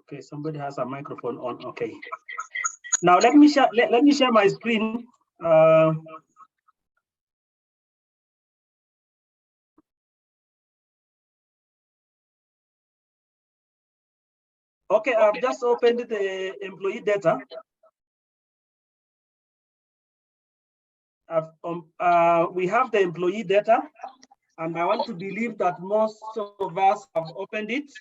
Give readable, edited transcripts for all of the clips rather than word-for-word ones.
Okay, somebody has a microphone on. Okay. Now let me share. Let me share my screen. Okay, I've just opened the employee data. We have the employee data, and I want to believe that most of us have opened it.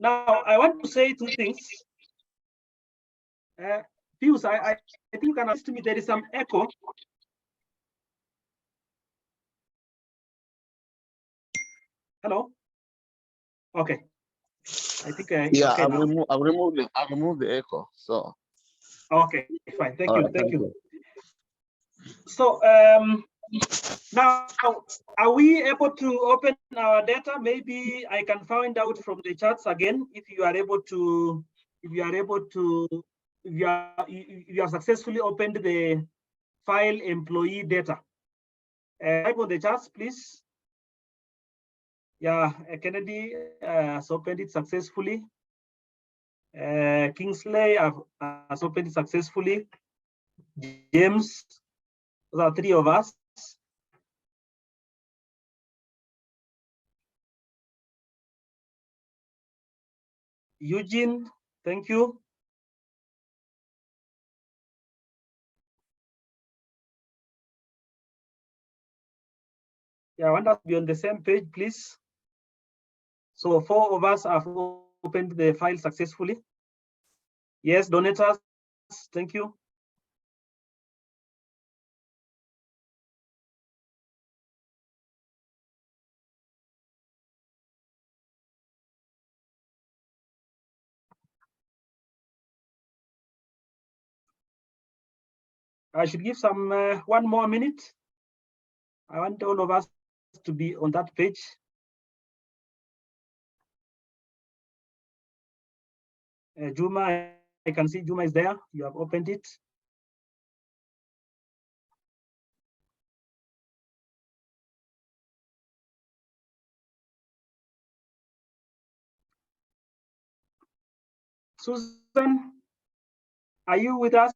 Now, I want to say two things. Pius, I think you can assist me. There is some echo. Hello. Okay. I think yeah, okay I'll remove the echo. So okay, fine. Thank you. Right, thank you. So now, are we able to open our data? Maybe I can find out from the charts again if you are able to, if you have successfully opened the file employee data. Type on the charts, please. Yeah, Kennedy has opened it successfully. Kingsley has opened it successfully. James, those are three of us. Eugene, thank you. Yeah, I want us to be on the same page, please. So 4 of us have opened the file successfully. Yes, donators, thank you. I should give some 1 more minute. I want all of us to be on that page. Juma, I can see Juma is there. You have opened it. Susan, are you with us?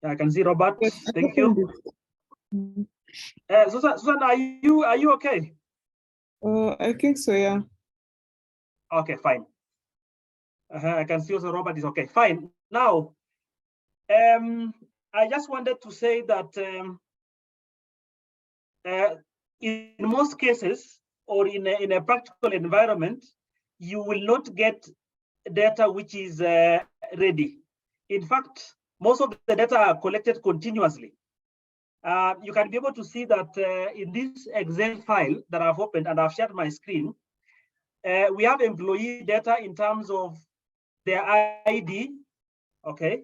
I can see Robert. Yes, thank you. Susan, are you okay? I think so, yeah. Okay, fine. I can see also Robert is okay. Fine. Now, I just wanted to say that in most cases, or in a practical environment, you will not get data which is ready. In fact, most of the data are collected continuously. You can be able to see that in this Excel file that I've opened and I've shared my screen, we have employee data in terms of their ID. Okay,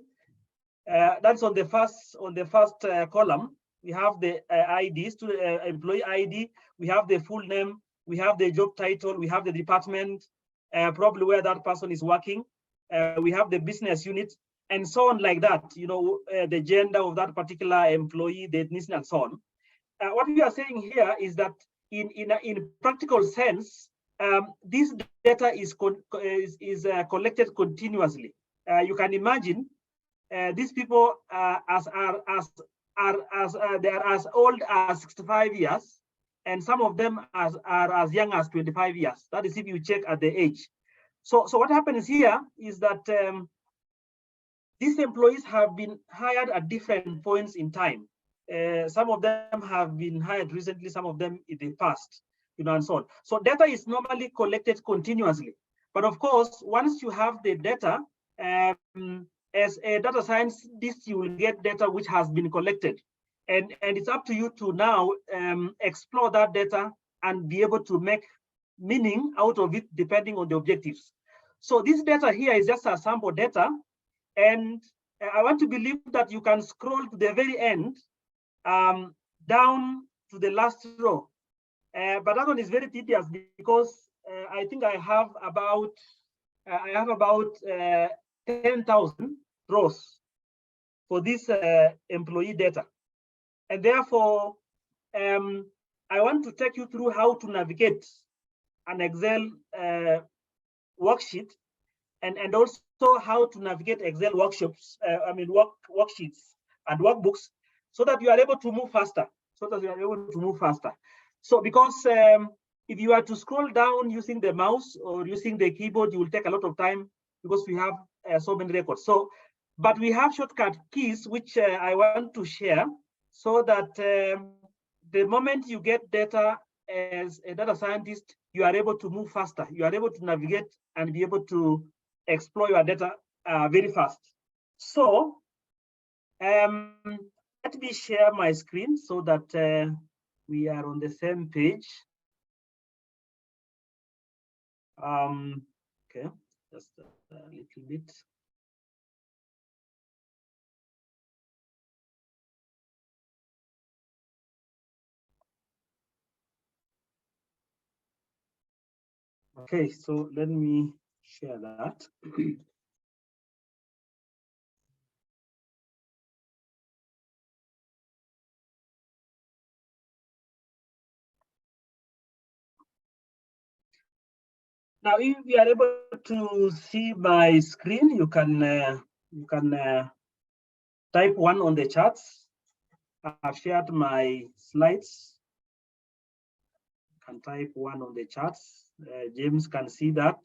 that's on the first column. We have the IDs to the employee ID. We have the full name. We have the job title. We have the department, probably where that person is working. We have the business unit, and so on like that. You know, the gender of that particular employee, the ethnicity, and so on. What we are saying here is that in practical sense, this data is collected continuously. You can imagine these people they are as old as 65 years, and some of them are as young as 25 years. That is if you check at the age. So what happens here is that these employees have been hired at different points in time. Some of them have been hired recently, some of them in the past, you know, and so on. So data is normally collected continuously. But of course, once you have the data, as a data scientist, you will get data which has been collected. And it's up to you to now explore that data and be able to make meaning out of it depending on the objectives. So this data here is just a sample data. And I want to believe that you can scroll to the very end, down to the last row. But that one is very tedious because I think I have about I have about 10,000 rows for this employee data. And therefore, I want to take you through how to navigate an Excel worksheet and also how to navigate Excel workshops, worksheets and workbooks so that you are able to move faster, So because if you are to scroll down using the mouse or using the keyboard, you will take a lot of time because we have so many records. So, but we have shortcut keys, which I want to share so that the moment you get data as a data scientist, you are able to move faster. You are able to navigate and be able to explore your data very fast. So let me share my screen so that we are on the same page. Okay, just a little bit. Okay, so let me share that. Now, if you are able to see my screen, you can type 1 on the charts. I've shared my slides. You can type 1 on the charts. James can see that.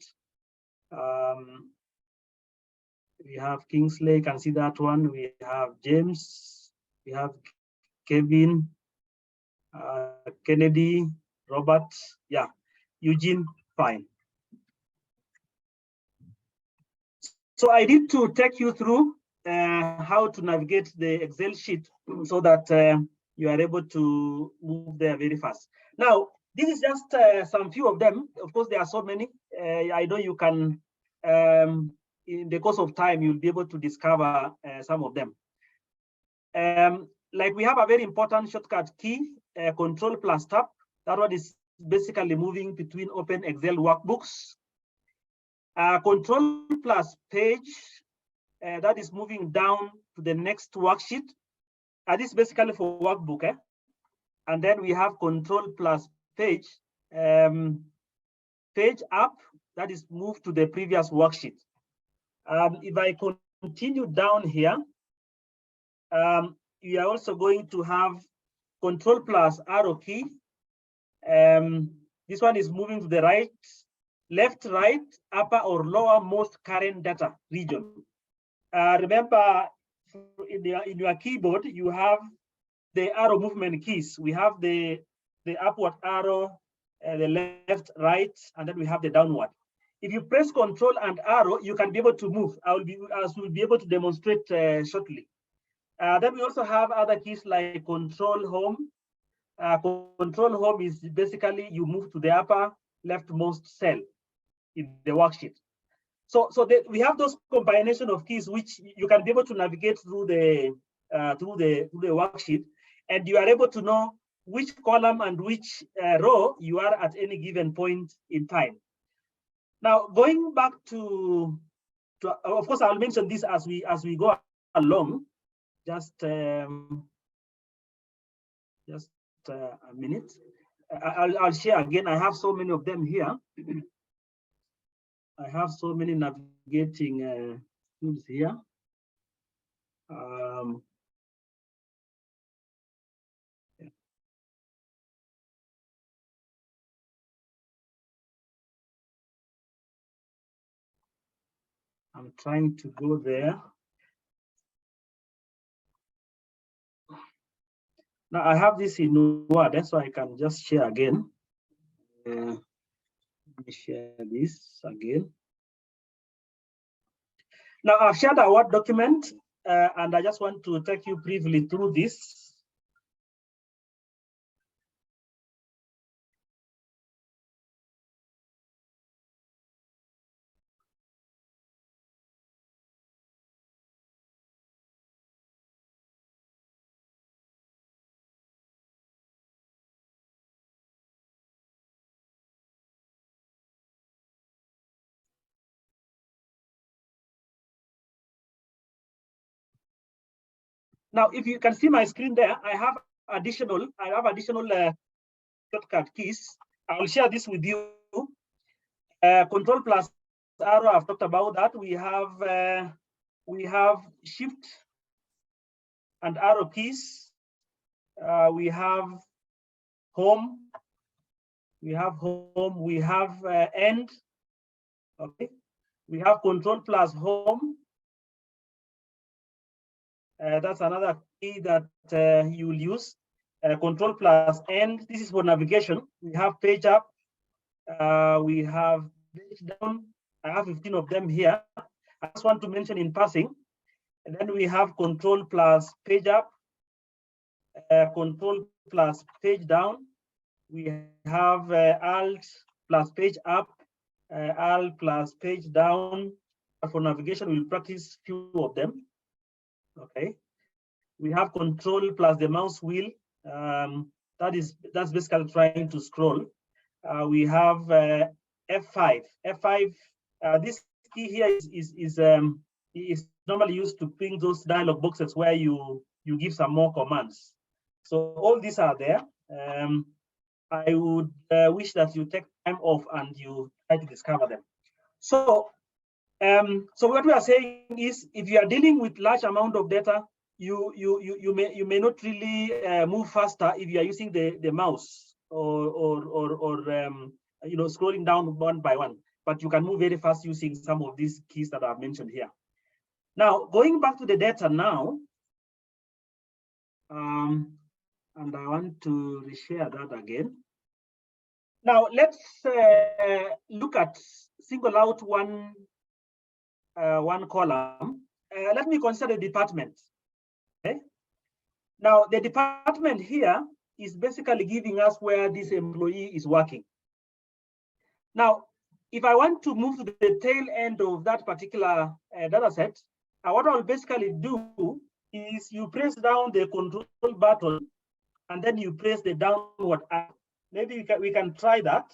We have Kingsley, can see that one. We have James. We have Kevin, Kennedy, Robert. Yeah, Eugene, fine. So I need to take you through how to navigate the Excel sheet so that you are able to move there very fast. Now, this is just some few of them. Of course, there are so many. I know you can, in the course of time, you'll be able to discover some of them. Like we have a very important shortcut key, Control plus Tab. That one is basically moving between open Excel workbooks. Control plus page, that is moving down to the next worksheet. This is basically for workbook. And then we have control plus page, page up, that is moved to the previous worksheet. If I continue down here, you are also going to have control plus arrow key. This one is moving to the right, left, right, upper or lower most current data region. Remember, in your keyboard, you have the arrow movement keys. We have the upward arrow, the left, right, and then we have the downward. If you press Control and arrow, you can be able to move. I will be able to demonstrate shortly. Then we also have other keys like Control Home. Control Home is basically you move to the upper leftmost cell in the worksheet. So we have those combination of keys which you can be able to navigate through the worksheet, and you are able to know which column and which row you are at any given point in time. Now, going back to of course, I'll mention this as we go along. Just a minute. I'll share again. I have so many of them here. I have so many navigating tools here. I'm trying to go there. Now I have this in Word, so I can just share again. Let me share this again. Now I've shared a Word document, and I just want to take you briefly through this. Now, if you can see my screen there, I have additional shortcut keys. I will share this with you. Control plus arrow, I've talked about that. We have shift and arrow keys. We have home. We have end. Okay. We have control plus home. That's another key that you will use. Control plus end. This is for navigation. We have page up. We have page down. I have 15 of them here. I just want to mention in passing. And then we have control plus page up, control plus page down. We have alt plus page up, alt plus page down. For navigation, we'll practice few of them. Okay. We have control plus the mouse wheel. That's basically trying to scroll. We have F5. F5. This key here is normally used to bring those dialog boxes where you give some more commands. So all these are there. I would wish that you take time off and you try to discover them. So what we are saying is, if you are dealing with large amount of data, you may not really move faster if you are using the mouse or scrolling down one by one. But you can move very fast using some of these keys that I've mentioned here. Now, going back to the data now, and I want to reshare that again. Now, let's look at single out one column. Let me consider the department. Okay. Now, the department here is basically giving us where this employee is working. Now, if I want to move to the tail end of that particular data set, what I'll basically do is you press down the control button and then you press the downward arrow. Maybe we can try that.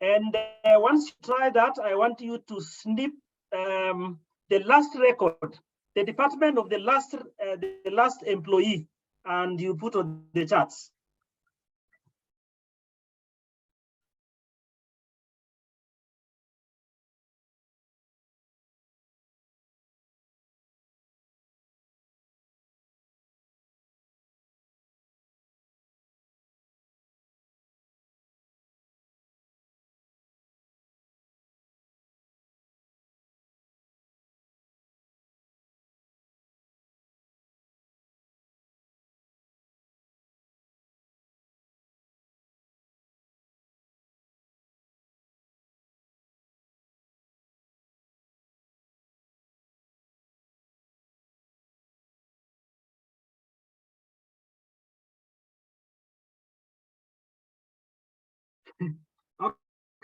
And once you try that, I want you to snip the last record, the department of the last employee, and you put on the charts.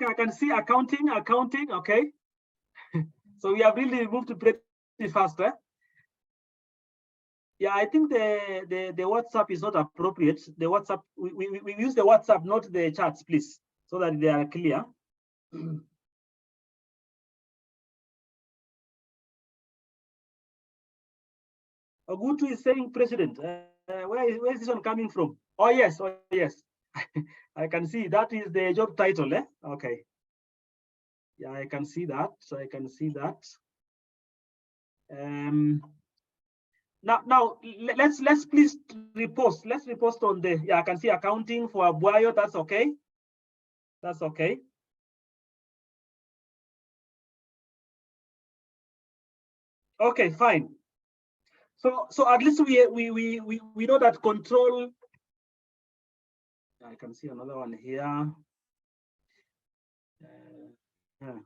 Okay, I can see accounting, okay. So we have really moved pretty faster. Yeah, I think the WhatsApp is not appropriate. The WhatsApp, we use the WhatsApp, not the charts, please, so that they are clear. Ogutu is saying president. Where is this one coming from? Oh yes, I can see that is the job title. Okay. Yeah, I can see that. So I can see that. Now let's please repost. Let's repost on the. Yeah, I can see accounting for Abuayo. That's okay. That's okay. Okay, fine. So at least we know that control. I can see another one here. Yeah.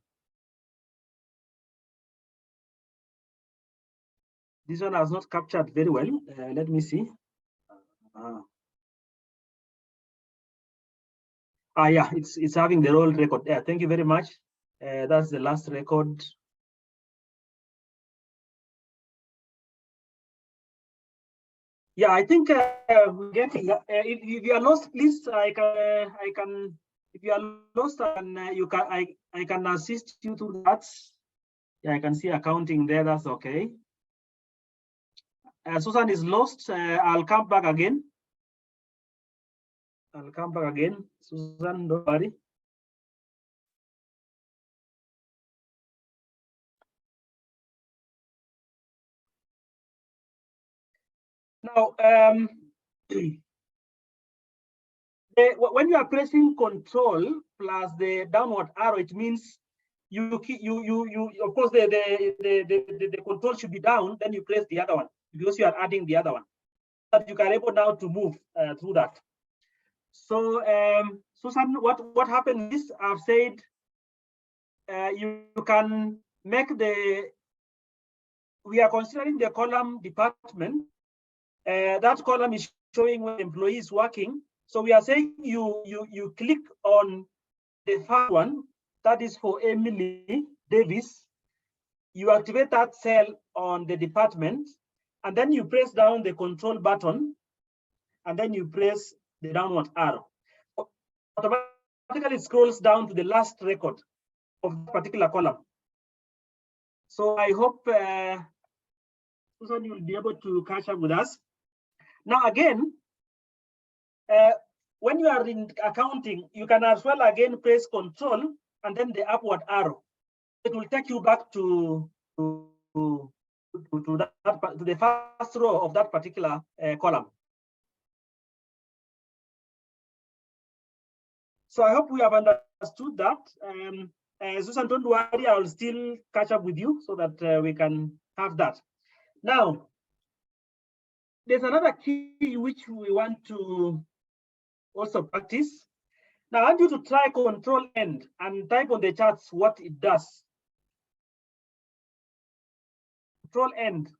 This one has not captured very well. Let me see. Yeah, it's having the role record. Yeah, thank you very much. That's the last record. Yeah, I think we're getting. If you are lost, please, I can. If you are lost, and I can assist you to that. Yeah, I can see accounting there. That's okay. Susan is lost. I'll come back again. I'll come back again. Susan, don't worry. Now, when you are pressing Control plus the downward arrow, it means you of course the control should be down. Then you press the other one because you are adding the other one, but you are able now to move through that. So, Susan, what happened is I've said you can make we are considering the column department. That column is showing where employees working. So we are saying you click on the first one, that is for Emily Davis. You activate that cell on the department, and then you press down the control button, and then you press the downward arrow. Automatically it scrolls down to the last record of that particular column. So I hope Susan, you'll be able to catch up with us. Now again, when you are in accounting, you can as well again press Control and then the upward arrow. It will take you back to the first row of that particular column. So I hope we have understood that. Susan, don't worry, I will still catch up with you so that we can have that. Now, there's another key which we want to also practice. Now, I want you to try Control End and type on the charts what it does. Control End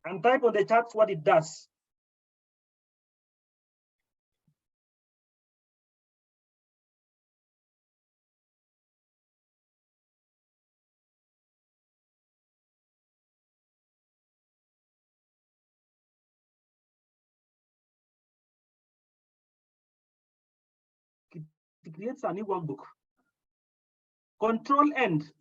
and type on the charts what it does. It creates a new workbook. Control End.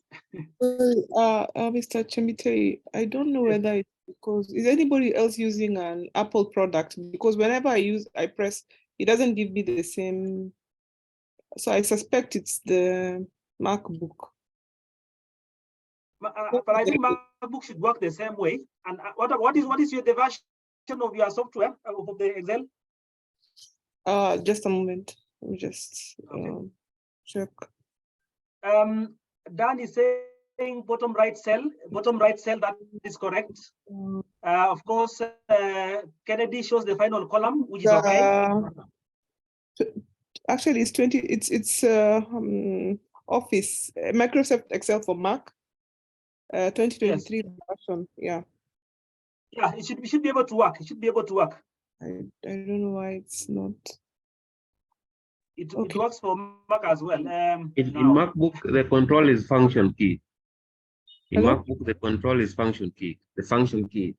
Mr. Chemite, I don't know whether it's because, is anybody else using an Apple product? Because whenever I press, it doesn't give me the same. So I suspect it's the MacBook. But I think MacBook should work the same way. And what is the version of your software of the Excel? Just a moment. Let me just check. Dan is saying bottom right cell, that is correct. Of course, Kennedy shows the final column, which is okay. Actually, it's 20. It's Office, Microsoft Excel for Mac, 2023 yes. version. Yeah. Yeah, it should be able to work. It should be able to work. I don't know why it's not. It works for Mac as well. In MacBook, the control is function key. In MacBook, the control is function key. The function key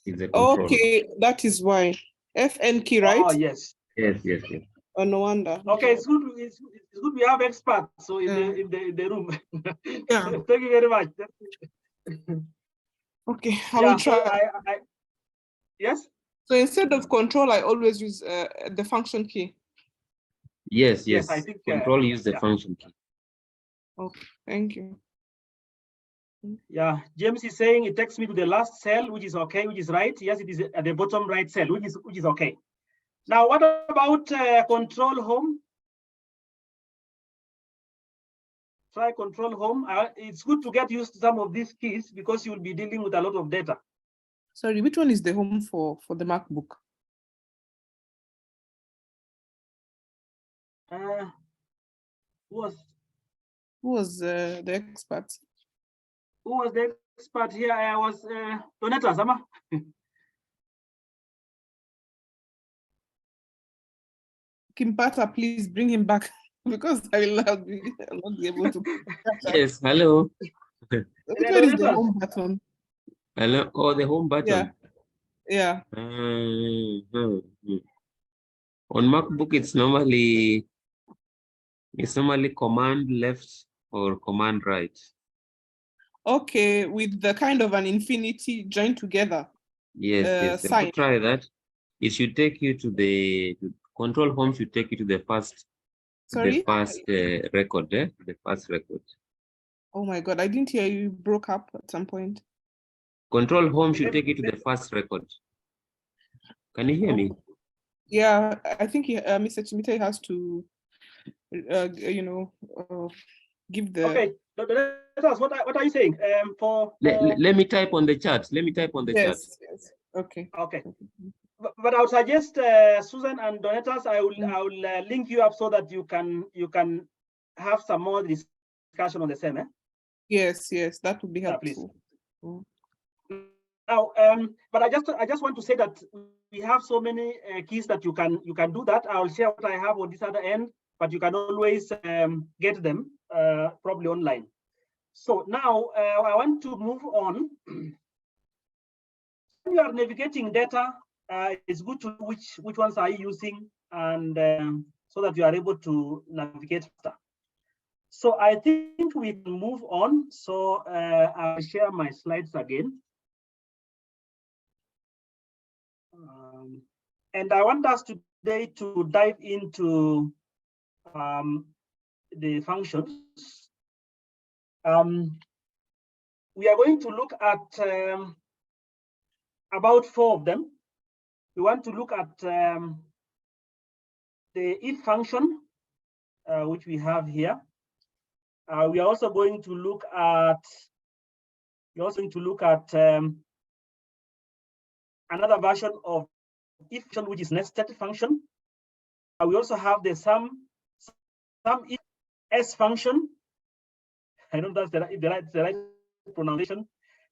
is the control. Okay, that is why. FN key, right? Oh, yes. Yes. Oh, no wonder. Okay, it's good. It's good. We have experts so in the room. Yeah. Thank you very much. Okay, I will try. Yes. So instead of control, I always use the function key. Yes. I think control use the function key. Okay, thank you. Yeah, James is saying it takes me to the last cell, which is okay, which is right. Yes, it is at the bottom right cell, which is okay. Now, what about Control Home? Try Control Home. It's good to get used to some of these keys because you'll be dealing with a lot of data. Sorry, which one is the home for the MacBook? Who was the expert? Who was the expert here? I was Donetta Sama. Kimpata, please bring him back because I will not be able to. Yes, hello. Which one is the home button? Hello. Oh, the home button. Yeah. On MacBook, it's normally command left or command right. Okay, with the kind of an infinity joined together. Yes, yes. Sign. Try that. It should take you to the control home. Should take you to the first. Sorry? The first record. The first record. Oh my God, I didn't hear you. Broke up at some point. Control home should take you to the first record. Can you hear me? Yeah, I think Mr. Chimite has to, give the. Okay, what are you saying? Let me type on the chat. Let me type on the chat. Yes. Okay. Okay. But I would suggest Susan and Donatas, I will link you up so that you can have some more discussion on the same. Yes, that would be Yeah, helpful. Now, but I just want to say that we have so many keys that you can do that. I'll share what I have on this other end, but you can always get them probably online. So now I want to move on. When you are navigating data, it's good to know which ones are you using, and so that you are able to navigate faster. So I think we can move on. So I'll share my slides again. And I want us today to dive into the functions. We are going to look at about 4 of them. We want to look at the if function, which we have here. We are also going to look at another version of if function, which is nested function. We also have the sum if s function. I don't know if that's the right pronunciation.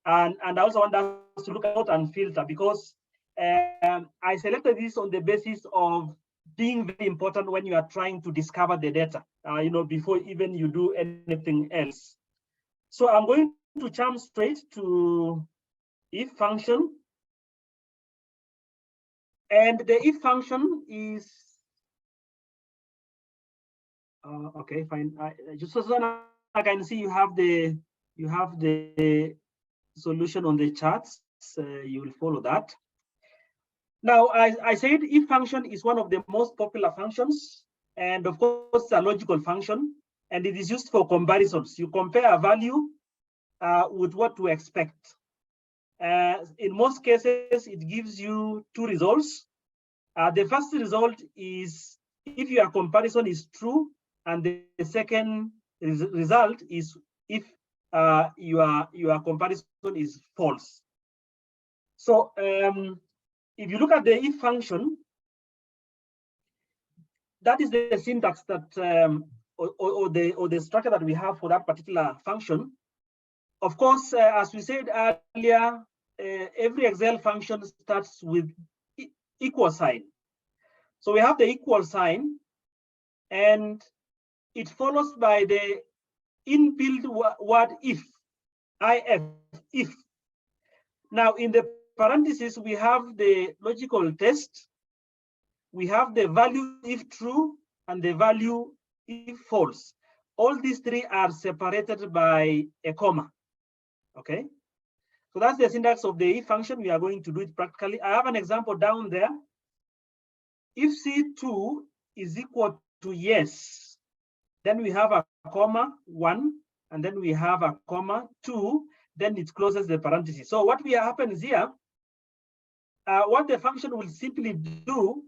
And I also want us to look at and filter, because I selected this on the basis of being very important when you are trying to discover the data, before even you do anything else. So I'm going to jump straight to if function. And the if function is, okay, fine. Just so I can see you have the solution on the charts. You will follow that. Now, I said if function is one of the most popular functions, and of course, it's a logical function, and it is used for comparisons. You compare a value with what to expect. In most cases, it gives you 2 results. The first result is if your comparison is true, and the second result is if your comparison is false. So if you look at the if function, that is the syntax that or the structure that we have for that particular function. Of course, as we said earlier, every Excel function starts with equal sign. So we have the equal sign, and it follows by the inbuilt word if, if. Now in the parentheses, we have the logical test, we have the value if true, and the value if false. All these 3 are separated by a comma, okay? So that's the syntax of the if function. We are going to do it practically. I have an example down there. If C2 is equal to yes, then we have a comma 1, and then we have a comma 2, then it closes the parenthesis. So what will happen is here, what the function will simply do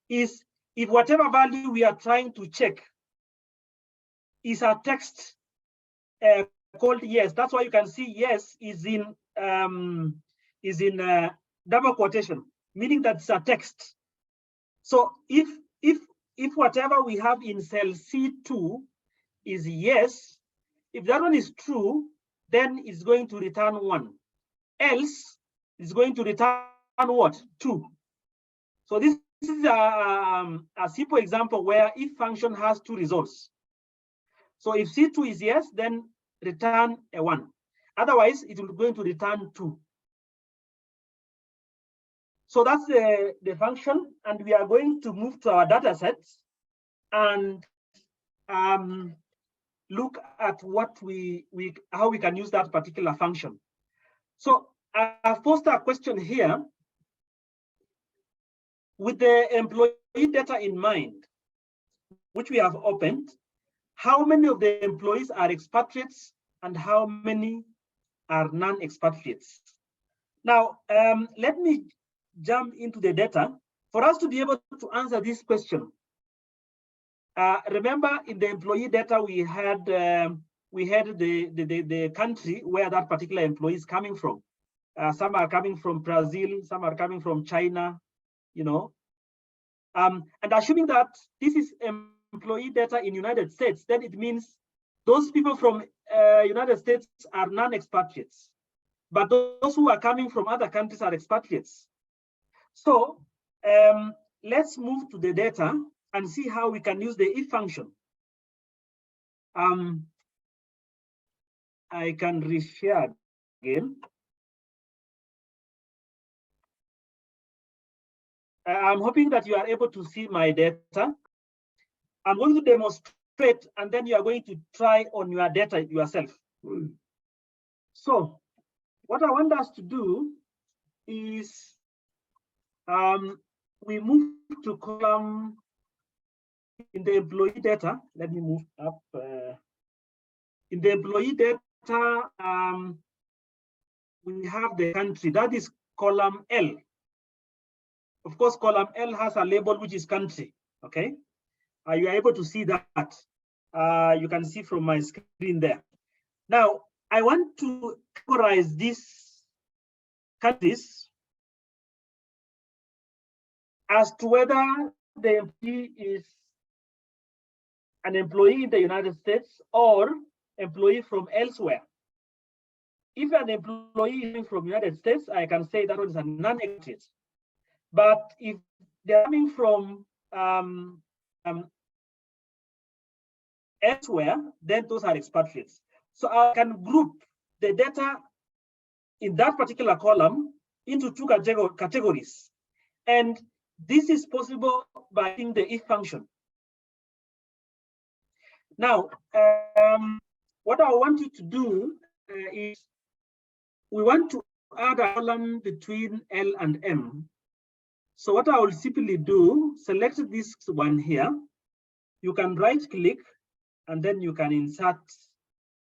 is, if whatever value we are trying to check is a text called yes, that's why you can see yes is in double quotation, meaning that it's a text. So if whatever we have in cell C2 is yes, if that one is true, then it's going to return 1. Else, it's going to return what? 2. So this is a simple example where if function has 2 results. So if C2 is yes, then return a 1. Otherwise, it will going to return 2. So that's the function, and we are going to move to our data sets. And look at what how we can use that particular function. So I've posed a question here with the employee data in mind, which we have opened. How many of the employees are expatriates and how many are non-expatriates? Now, let me jump into the data. For us to be able to answer this question, remember in the employee data, we had the country where that particular employee is coming from. Some are coming from Brazil, some are coming from China, you know. And assuming that this is employee data in United States, then it means those people from United States are non-expatriates, but those who are coming from other countries are expatriates. So let's move to the data and see how we can use the if function. I can reshare again. I'm hoping that you are able to see my data. I'm going to demonstrate, and then you are going to try on your data yourself. So what I want us to do is we move to column in the employee data. Let me move up. In the employee data, we have the country, that is column L. Of course, column L has a label which is country, okay? You are able to see that. You can see from my screen there. Now, I want to categorize these countries as to whether the employee is an employee in the United States or employee from elsewhere. If an employee is from the United States, I can say that one is a non-expatriate. But if they're coming from elsewhere, then those are expatriates. So I can group the data in that particular column into two categories. And this is possible by using the if function. Now, what I want you to do is we want to add a column between L and M. So what I will simply do, select this one here. You can right click and then you can insert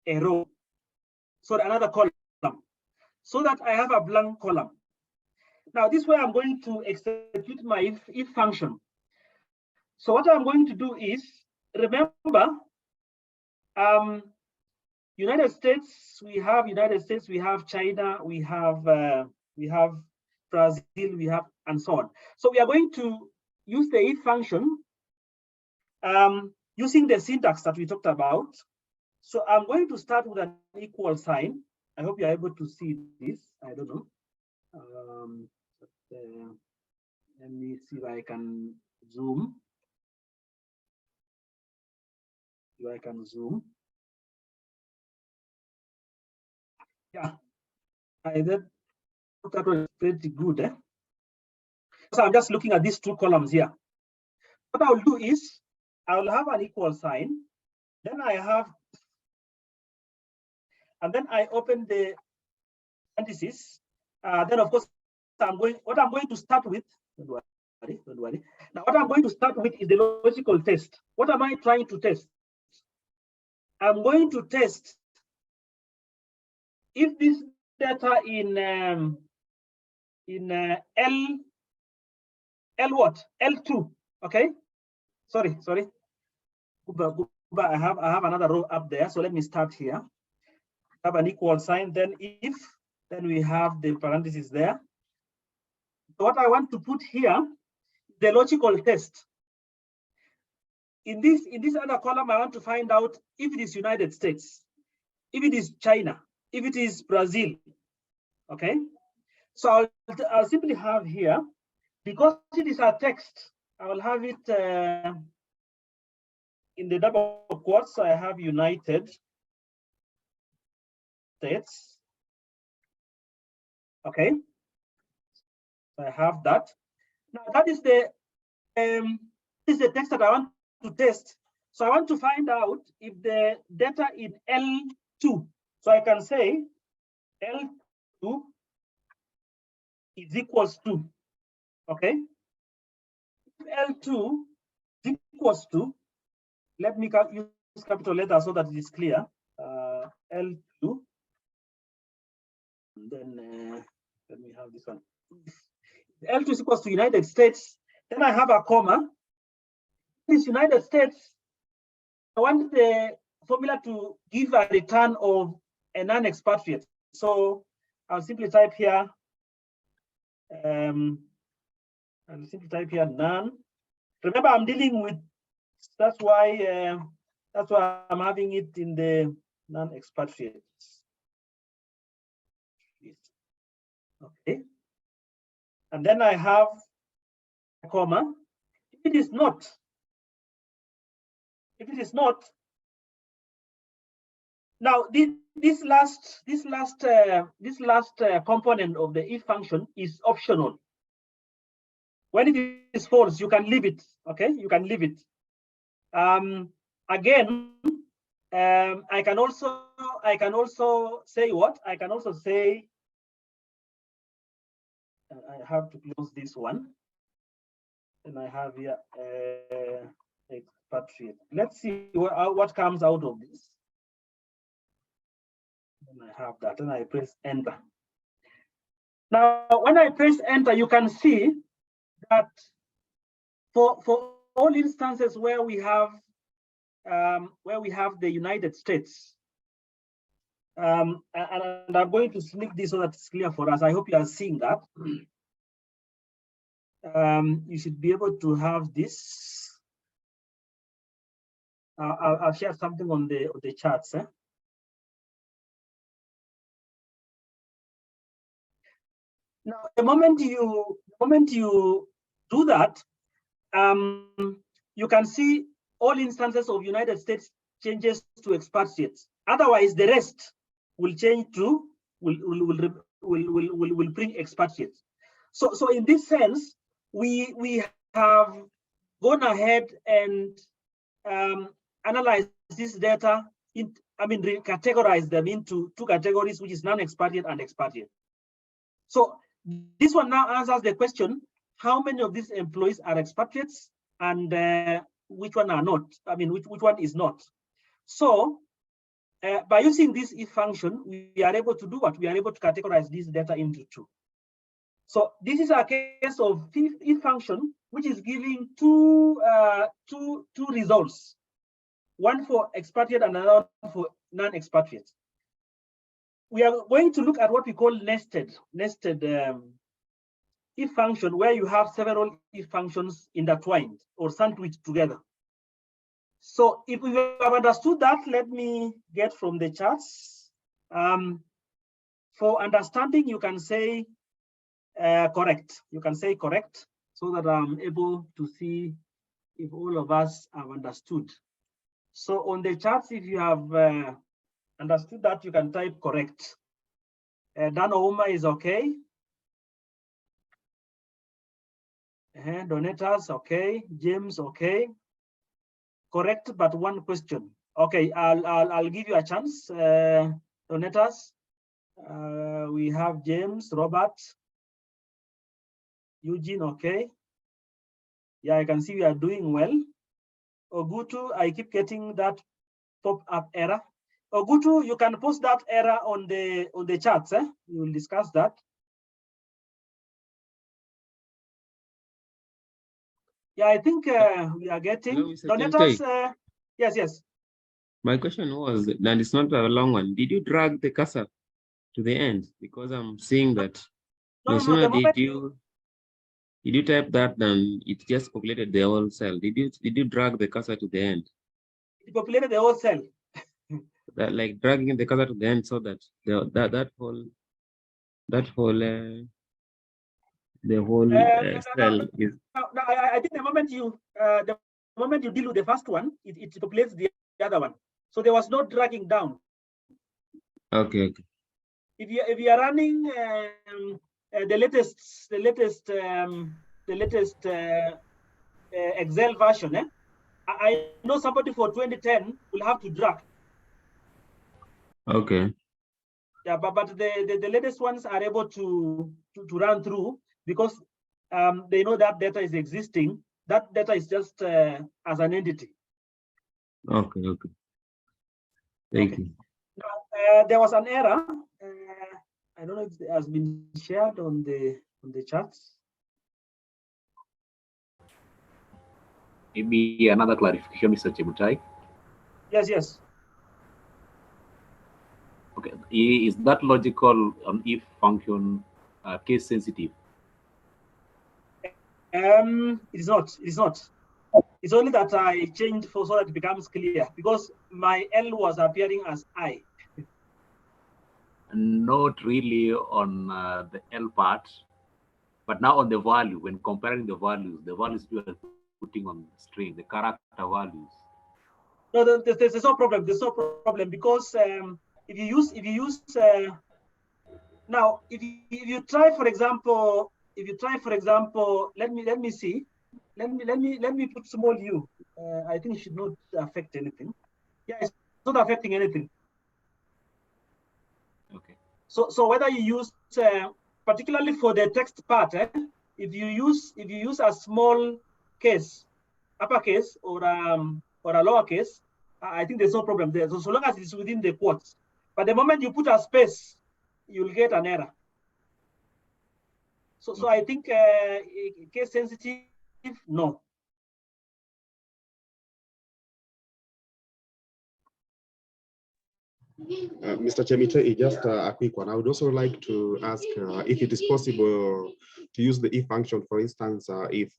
a row. So another column, so that I have a blank column. Now this way I'm going to execute my if function. So what I'm going to do is, remember, United States, we have China, we have Brazil, we have, and so on. So we are going to use the if function using the syntax that we talked about. So I'm going to start with an equal sign. I hope you're able to see this. I don't know. Let me see if I can zoom. If I can zoom. Yeah, that was pretty good. Eh? So I'm just looking at these two columns here. What I will do is I will have an equal sign. Then I have, and then I open the parentheses. Then of course what I'm going to start with, don't worry. Now what I'm going to start with is the logical test. What am I trying to test? I'm going to test if this data in L what? L2, okay? Sorry. I have another row up there, so let me start here. Have an equal sign, then if, then we have the parentheses there. So what I want to put here, the logical test. In this other column, I want to find out if it is United States, if it is China, if it is Brazil, okay? So I'll simply have here, because it is a text, I will have it in the double quotes. So I have United States, okay? So I have that. Now that is the text that I want to test So I want to find out if the data in L2, so I can say L2 is equals to, okay? If L2 is equals to, let me use capital letters so that it is clear. L2, and then let me have this one. If L2 is equals to United States, then I have a comma. This United States, I want the formula to give a return of a non-expatriate. So I'll simply type here, none. Remember, I'm dealing with, that's why I'm having it in the non-expatriates. Okay. And then I have a comma. If it is not, now this last component of the if function is optional. When it is false, you can leave it. Okay, you can leave it. Again, I can also say what? I can also say, I have to close this one, and I have here expatriate. Let's see what comes out of this. And I have that, and I press enter. Now, when I press enter, you can see that for all instances where we have the United States, and I'm going to sneak this so that it's clear for us. I hope you are seeing that. You should be able to have this. I'll share something on the charts. Now, the moment you do that, you can see all instances of United States changes to expatriates. Otherwise, the rest will change to will bring expatriates. So in this sense, we have gone ahead and analyzed this data categorize them into two categories, which is non-expatriate and expatriate. So this one now answers the question: how many of these employees are expatriates, and which one are not? I mean, which one is not? So by using this if function, we are able to do what? We are able to categorize this data into two. So this is a case of if function, which is giving two results, one for expatriate and another for non-expatriate. We are going to look at what we call nested if function, where you have several if functions intertwined or sandwiched together. So if we have understood that, let me get from the charts. For understanding, you can say correct. You can say correct, so that I'm able to see if all of us have understood. So on the charts, if you have understood that, you can type correct. Dan Ouma is okay. Donators, okay. James, okay. Correct, but one question. Okay, I'll give you a chance. Donators, we have James, Robert, Eugene, okay. Yeah, I can see we are doing well. Ogutu, I keep getting that pop-up error. Ogutu, you can post that error on the charts. We will discuss that. Yeah, I think we are getting. Donators, yes. My question was, and it's not a long one. Did you drag the cursor to the end? Because I'm seeing that no sooner did you type that, then it just populated the whole cell. Did you drag the cursor to the end? It populated the whole cell. That, like dragging the cursor to the end, so that the whole cell is. No, I think the moment you deal with the first one, it populates the other one. So there was no dragging down. Okay. If you are running the latest Excel version, I know somebody for 2010 will have to drag. Okay. Yeah, but the latest ones are able to run through because they know that data is existing. That data is just as an entity. Okay. Okay. Thank you. Now, there was an error. I don't know if it has been shared on the chats. Maybe another clarification, Mr. Chemutai. Yes. Okay, is that logical if function case sensitive? It's not. It's not. It's only that I changed so that it becomes clear because my L was appearing as I. Not really on the L part, but now on the value. When comparing the values you are putting on the string, the character values. No, there's no problem. There's no problem because if you use now if you try for example let me see let me put small u. I think it should not affect anything. Yeah, it's not affecting anything. Okay. So whether you use particularly for the text part, if you use a small case, uppercase or a lowercase, I think there's no problem there. So long as it's within the quotes. But the moment you put a space, you'll get an error. So I think case sensitive, no. Mr. Chemite, just a quick one. I would also like to ask if it is possible to use the if function, for instance, if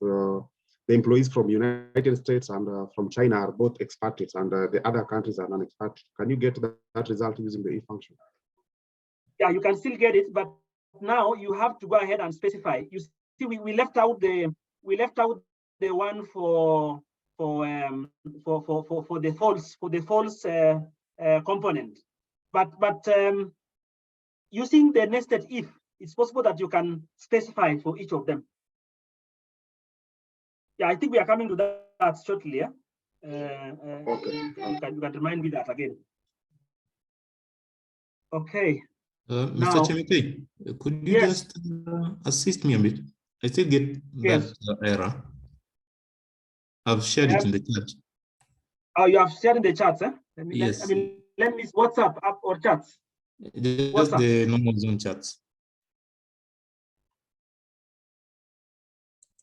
the employees from United States and from China are both expatriates and the other countries are non-expatriate. Can you get that result using the if function? Yeah, you can still get it, but now you have to go ahead and specify. You see, we left out the one for the false component. But using the nested if, it's possible that you can specify for each of them. Yeah, I think we are coming to that shortly. Yeah. Okay. You can remind me that again. Okay. Mr. Chemite, could you just assist me a bit? I still get that error. I've shared it in the chat. Oh, you have shared in the chats, eh? Yes. Let me WhatsApp up or chats. Just WhatsApp. the normal Zoom chats.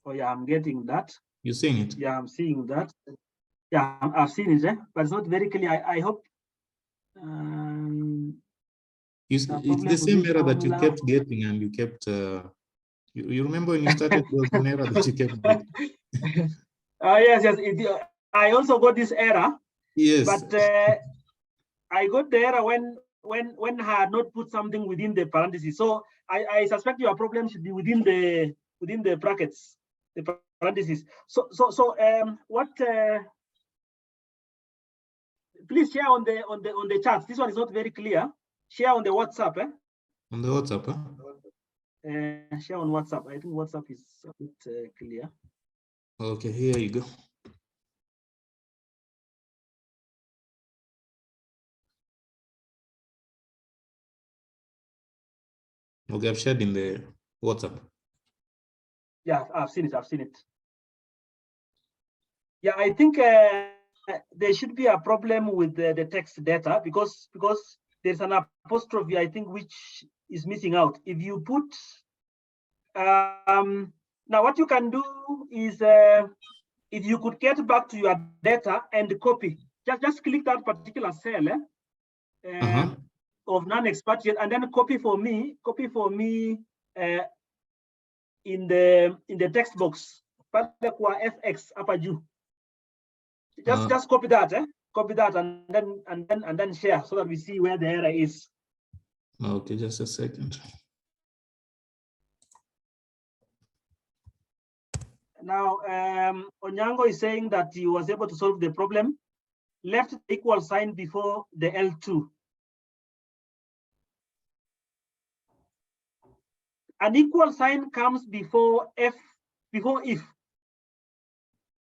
Oh yeah, I'm getting that. You're seeing it? Yeah, I'm seeing that. Yeah, I've seen it, but it's not very clear. I hope. It's the same error that you kept getting, and you kept. You remember when you started, there was an error that you kept getting. Yes. I also got this error. Yes. But I got the error when I had not put something within the parentheses. So I suspect your problem should be within the brackets, the parentheses. So what? Please share on the chat. This one is not very clear. Share on the WhatsApp. On the WhatsApp, share on WhatsApp. I think WhatsApp is a bit clear. Okay, here you go. Okay, I've shared in the WhatsApp. Yeah, I've seen it. Yeah, I think there should be a problem with the text data because there's an apostrophe, I think, which is missing out. If you put now what you can do is if you could get back to your data and copy, just click that particular cell of non-expatriate and then copy for me in the text box. FX upper Ju. Just copy that, copy that and then share so that we see where the error is. Okay, just a second. Now, Onyango is saying that he was able to solve the problem. Left the equal sign before the L2. An equal sign comes before if.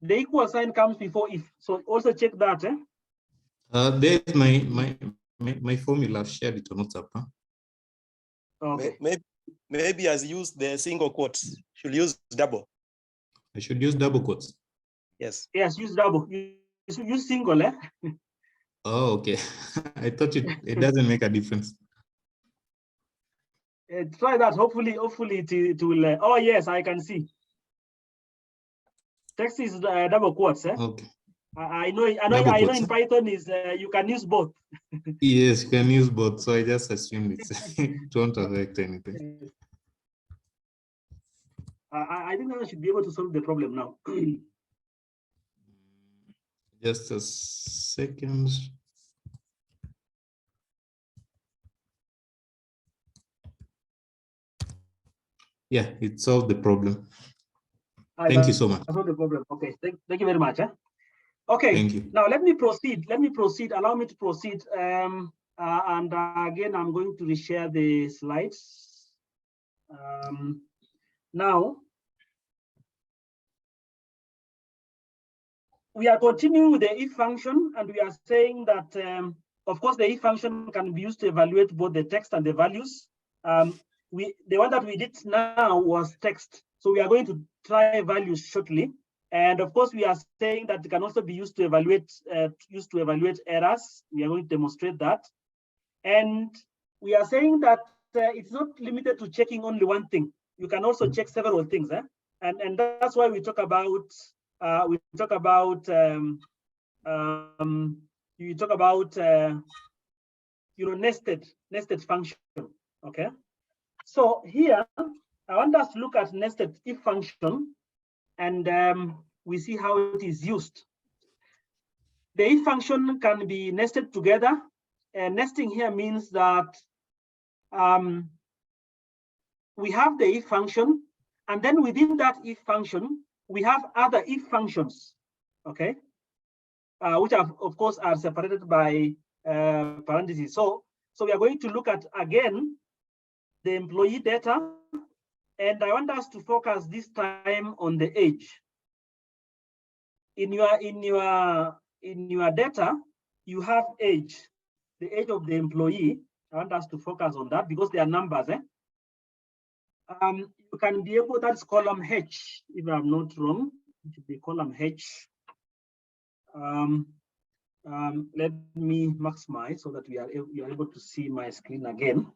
The equal sign comes before if. So also check that. There's my formula. I've shared it on WhatsApp. Huh? Okay. Maybe as used the single quotes. Should use double. I should use double quotes. Yes. Yes, use double. Use single. Oh, okay. I thought it doesn't make a difference. Try that. Hopefully it will. Oh yes, I can see. Text is double quotes. Okay. I know Quotes, in Python is you can use both. Yes, you can use both. So I just assumed it won't affect anything. I think I should be able to solve the problem now. Just a second. Yeah, it solved the problem. Thank you so much. Solved the problem. Okay, thank you very much. Okay, thank you. Now let me proceed. Allow me to proceed. And again, I'm going to reshare the slides. Now, we are continuing with the if function, and we are saying that, of course, the if function can be used to evaluate both the text and the values. The one that we did now was text, so we are going to try values shortly. And of course, we are saying that it can also be used to evaluate errors. We are going to demonstrate that. And we are saying that it's not limited to checking only one thing. You can also check several things, and that's why we talk about nested function. Okay, so here I want us to look at nested if function, and we see how it is used. The if function can be nested together, and nesting here means that we have the if function, and then within that if function we have other if functions, okay, which are, of course, are separated by parentheses. So we are going to look at again the employee data, and I want us to focus this time on the age. In your data, you have age, the age of the employee. I want us to focus on that because they are numbers. You can be able, that's column H, if I'm not wrong. It should be column H. Let me maximize so that you are able to see my screen again.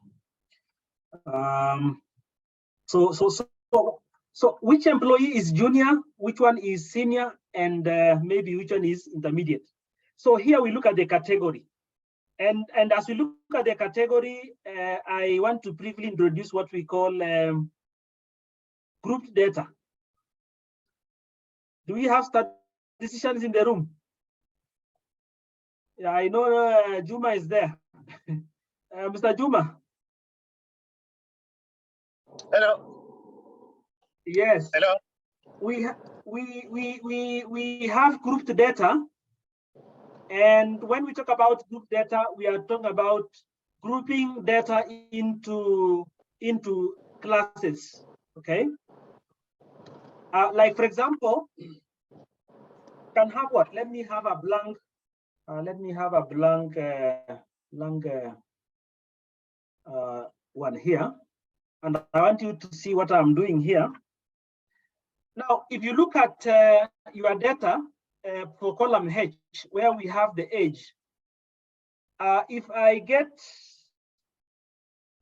So which employee is junior, which one is senior, and maybe which one is intermediate? So here we look at the category. And as we look at the category, I want to briefly introduce what we call grouped data. Do we have statisticians in the room? Yeah, I know Juma is there. Mr. Juma. Hello. Yes. Hello. We have grouped data, and when we talk about group data, we are talking about grouping data into classes. Okay. Like for example, can have what? Let me have a blank. One here, and I want you to see what I'm doing here. Now, if you look at your data for column H, where we have the age, if I get,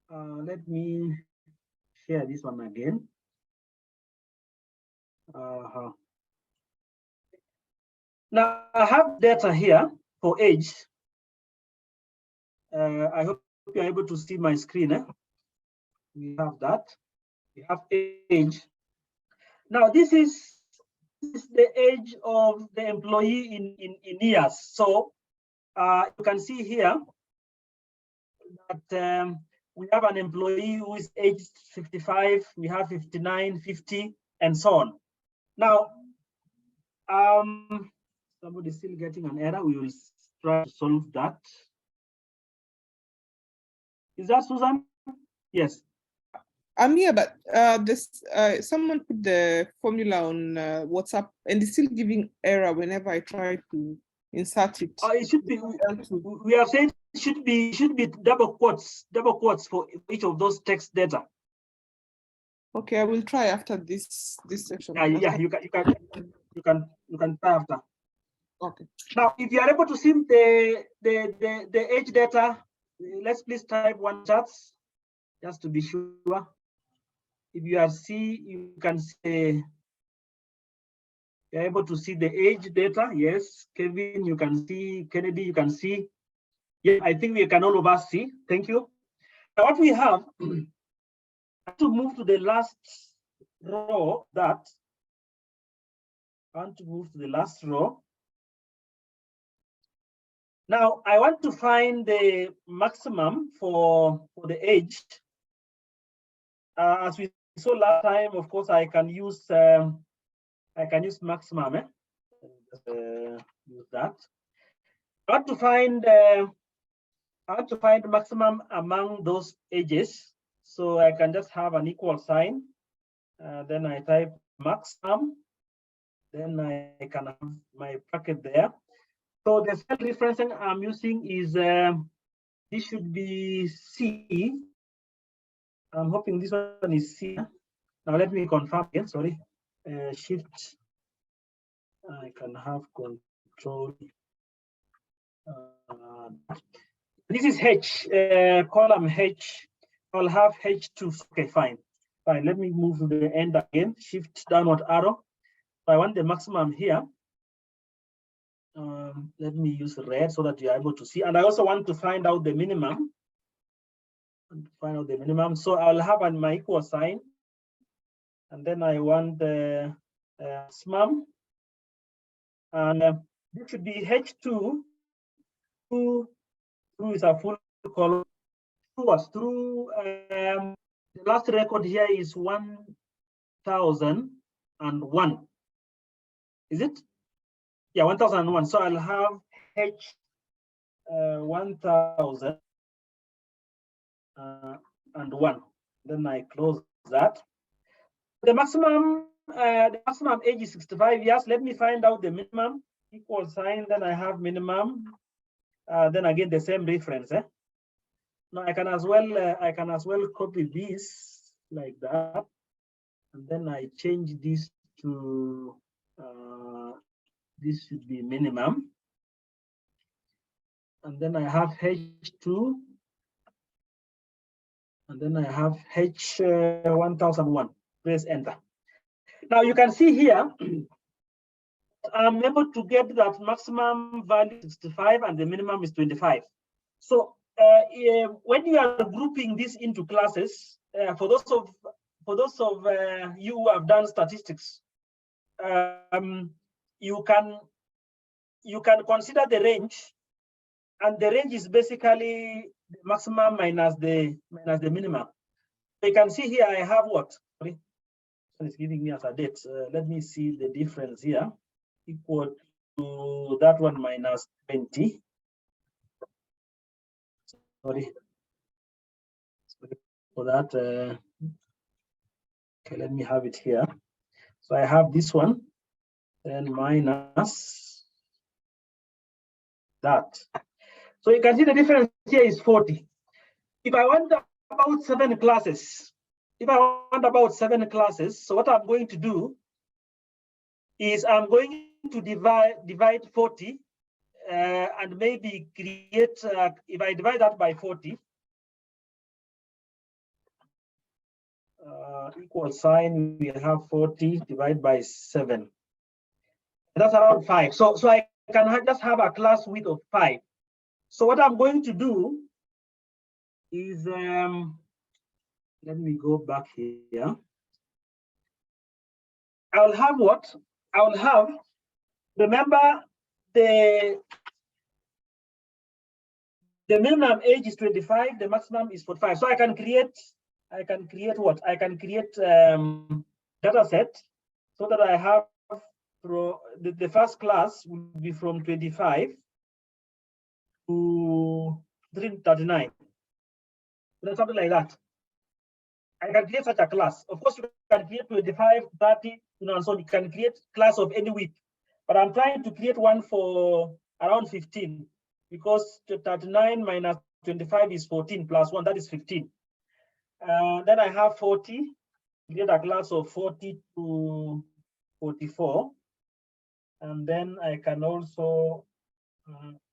let me share this one again. Now, I have data here for age. I hope you're able to see my screen. We have that. We have age. Now, this is the age of the employee in years. So you can see here that we have an employee who is aged 55, we have 59, 50, and so on. Now, somebody's still getting an error. We will try to solve that. Is that Susan? Yes. I'm here, but someone put the formula on WhatsApp and it's still giving error whenever I try to insert it. It should be. We are saying it should be double quotes for each of those text data. Okay, I will try after this section. Yeah, you can try after. Okay. Now, if you are able to see the age data, let's please type one chat just to be sure. If you you can see, you're able to see the age data. Yes, Kevin, you can see. Kennedy, you can see. Yeah, I think we can all of us see. Thank you. Now, what we have to move to the last row. I want to move to the last row. Now, I want to find the maximum for the age. As we saw last time, of course, I can use maximum. Use that. I want to find maximum among those ages. So I can just have an equal sign. Then I type maximum. Then I can have my bracket there. So the cell referencing I'm using is this should be C. I'm hoping this one is C. Now let me confirm again. Sorry, Shift. I can have Control. This is H, column H. I'll have H2. Okay, fine. Fine. Let me move to the end again. Shift downward arrow. I want the maximum here. Let me use red so that you're able to see. And I also want to find out the minimum. So I'll have my equal sign. And then I want the maximum. And this should be H2. Through is a full column. Through the last record here is 1001. Is it? Yeah, 1001. So I'll have H 1001. Then I close that. The maximum age is 65 years. Let me find out the minimum. Equal sign. Then I have minimum. Then again the same reference. Now I can as well copy this like that, and then I change this to this should be minimum, and then I have H2, and then I have H 1001. Press enter. Now you can see here I'm able to get that maximum value 65 and the minimum is 25. So when you are grouping this into classes, for those of you who have done statistics, you can consider the range, and the range is basically the maximum minus the minimum. So you can see here I have what? Sorry, it's giving me as a date. Let me see the difference here. Equal to that one minus 20. Sorry for that. Okay, let me have it here. So I have this one, then minus that. So you can see the difference here is 40. If I want about 7 classes, so what I'm going to do is I'm going to divide 40 and maybe create, if I divide that by 40, equal sign, we have 40 divided by 7. That's around 5. So I can just have a class width of 5. So what I'm going to do is, let me go back here. I'll have what? I'll have, remember the minimum age is 25, the maximum is 45. So I can create what? I can create data set so that I have the first class will be from 25 to 339. Something like that. I can create such a class. Of course, you can create 25, 30, and so on. You can create class of any width. But I'm trying to create one for around 15 because 39 minus 25 is 14 plus 1, that is 15. Then I have 40, create a class of 40 to 44. And then I can also,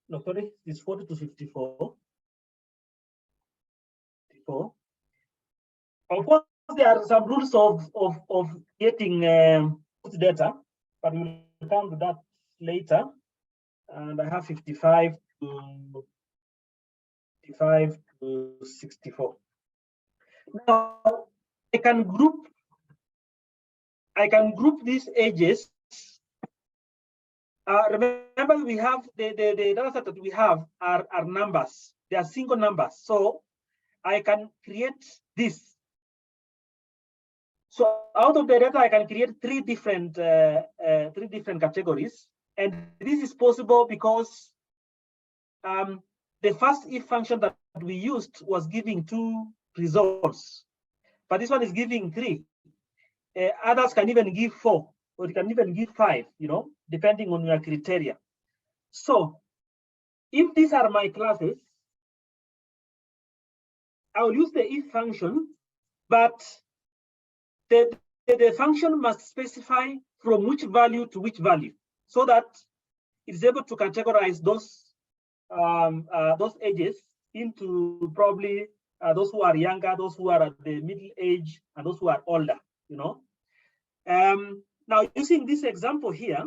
no, sorry, it's 40 to 54. 54. Of course, there are some rules of getting data, but we'll come to that later. And I have 55 to 64. Now I can group these edges. Remember, we have the data set that we have are numbers. They are single numbers. So I can create this. So out of the data, I can create three different categories, and this is possible because the first if function that we used was giving 2 results, but this one is giving 3. Others can even give 4, or it can even give 5, depending on your criteria. So if these are my classes, I will use the if function, but the function must specify from which value to which value, so that it's able to categorize those edges into probably those who are younger, those who are at the middle age, and those who are older. Now, using this example here,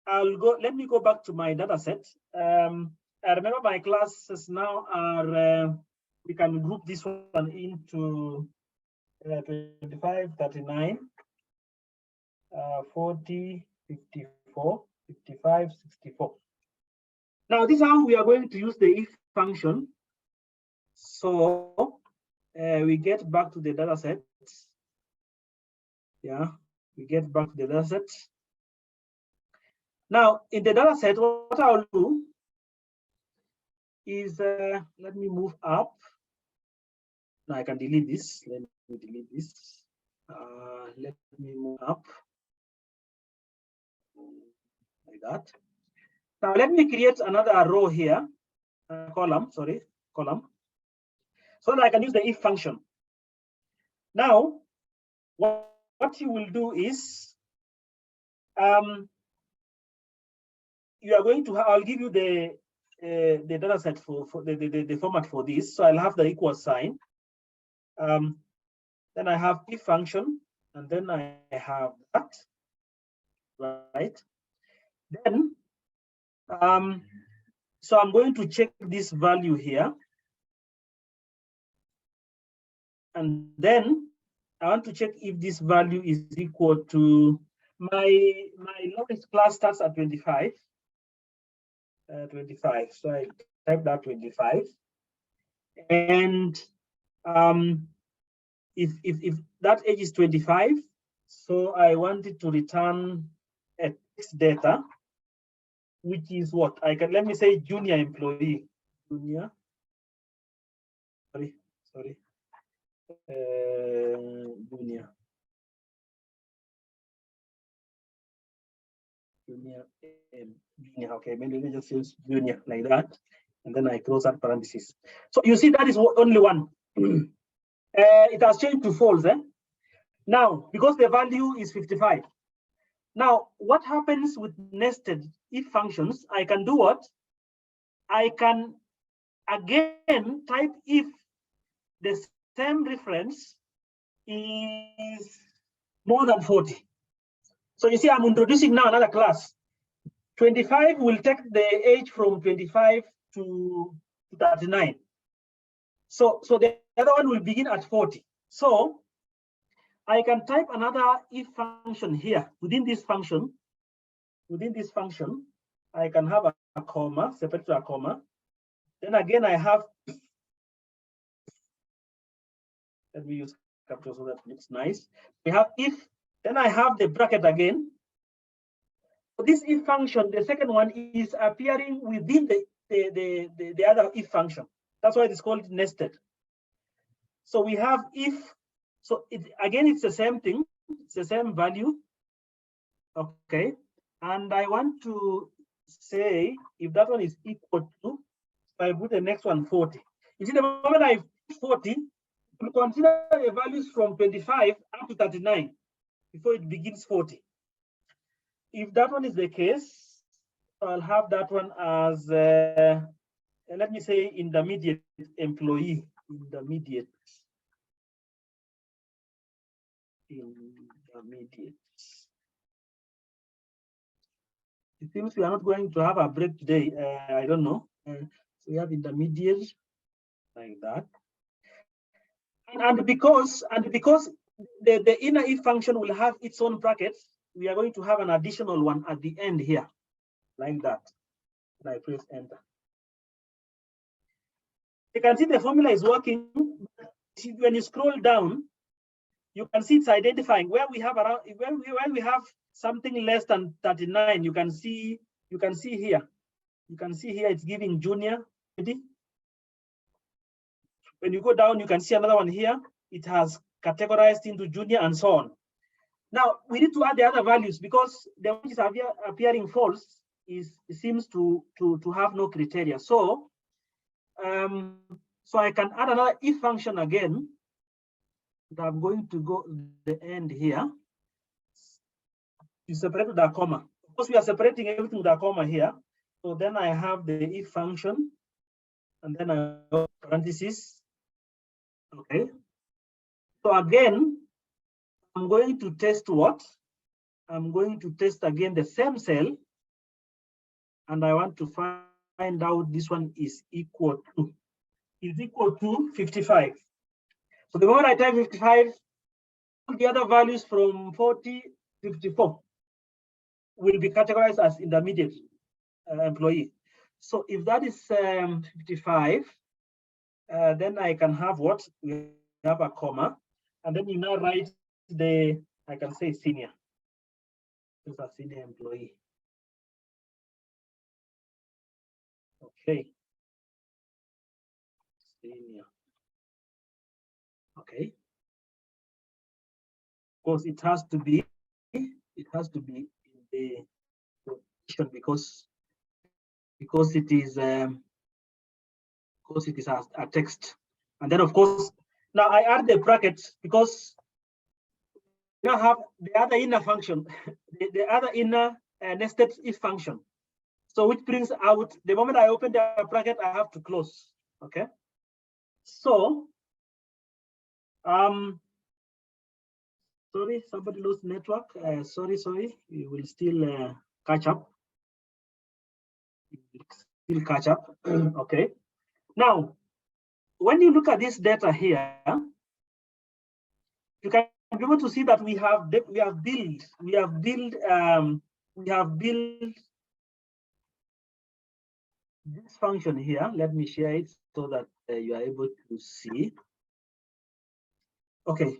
let me go back to my data set. I remember my classes now are, we can group this one into 25, 39, 40, 54, 55, 64. Now, this is how we are going to use the if function. So we get back to the data set. Yeah, we get back to the data set. Now, in the data set, what I'll do is, let me move up. Now I can delete this. Let me delete this. Let me move up like that. Now let me create another row here, column, so that I can use the if function. Now, what you will do is, you are going to, I'll give you the data set for the format for this. So I'll have the equal sign. Then I have if function, and then I have that, right? Then, so I'm going to check this value here. And then I want to check if this value is equal to my lowest class starts at 25. 25. So I type that 25. And if that age is 25, so I wanted to return a text data, which is what I can, let me say junior employee. Junior. Sorry. Junior. Okay, maybe let me just use junior like that, and then I close that parenthesis. So you see that is only one. It has changed to false. Now, because the value is 55. Now, what happens with nested if functions? I can do what? I can again type if the same reference is more than 40. So you see, I'm introducing now another class. 25 will take the age from 25 to 39. So the other one will begin at 40. So I can type another if function here within this function. Within this function, I can have a comma, separate to a comma. Then again, I have, let me use capital so that looks nice. We have if, then I have the bracket again. So this if function, the second one is appearing within the other if function. That's why it's called nested. So we have if So again, it's the same thing. It's the same value. Okay. And I want to say if that one is equal to, if I put the next one 40. You see, the moment I put 40, we'll consider the values from 25 up to 39 before it begins 40. If that one is the case, I'll have that one as, let me say, intermediate employee. Intermediate. It seems we are not going to have a break today. I don't know. So we have intermediate like that. And because the inner if function will have its own brackets, we are going to have an additional one at the end here, like that. And I press enter. You can see the formula is working. When you scroll down, you can see it's identifying where we have around when we have something less than 39. You can see here. You can see here it's giving junior. When you go down, you can see another one here. It has categorized into junior and so on. Now we need to add the other values because the one is appearing false it seems to have no criteria. So so I can add another if function again. I'm going to go the end here. You separate with a comma. Of course, we are separating everything with a comma here. So then I have the if function, and then I have parentheses. Okay. So again, I'm going to test what? I'm going to test again the same cell, and I want to find out this one is equal to 55. So the moment I type 55, the other values from 40, 54 will be categorized as intermediate employee. So if that is 55, then I can have what? We have a comma, and then you now write I can say senior. This is a senior employee. Okay. Senior. Okay. Of course, it has to be in the position because it is a text. And then of course, now I add the brackets because we now have the other inner function, the other inner nested if function. So which brings out, the moment I open the bracket, I have to close. Okay. So sorry, somebody lost network. Sorry, we will still catch up. Okay. Now, when you look at this data here, you can be able to see that we have built this function here. Let me share it so that you are able to see. Okay.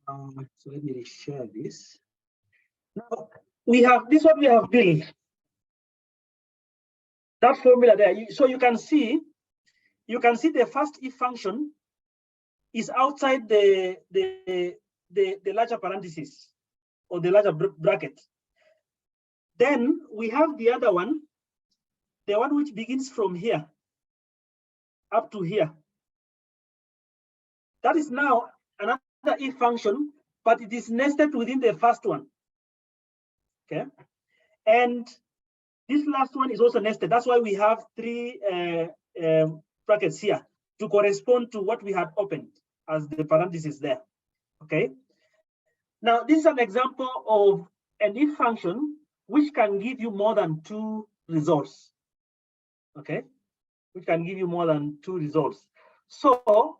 So let me share this. Now we have this what we have built. That formula there. So you can see the first if function is outside the larger parentheses or the larger bracket. Then we have the other one, the one which begins from here up to here. That is now another if function, but it is nested within the first one. Okay. And this last one is also nested. That's why we have three brackets here to correspond to what we had opened as the parentheses there. Okay. Now, this is an example of an if function which can give you more than 2 results. Okay. Which can give you more than 2 results. So,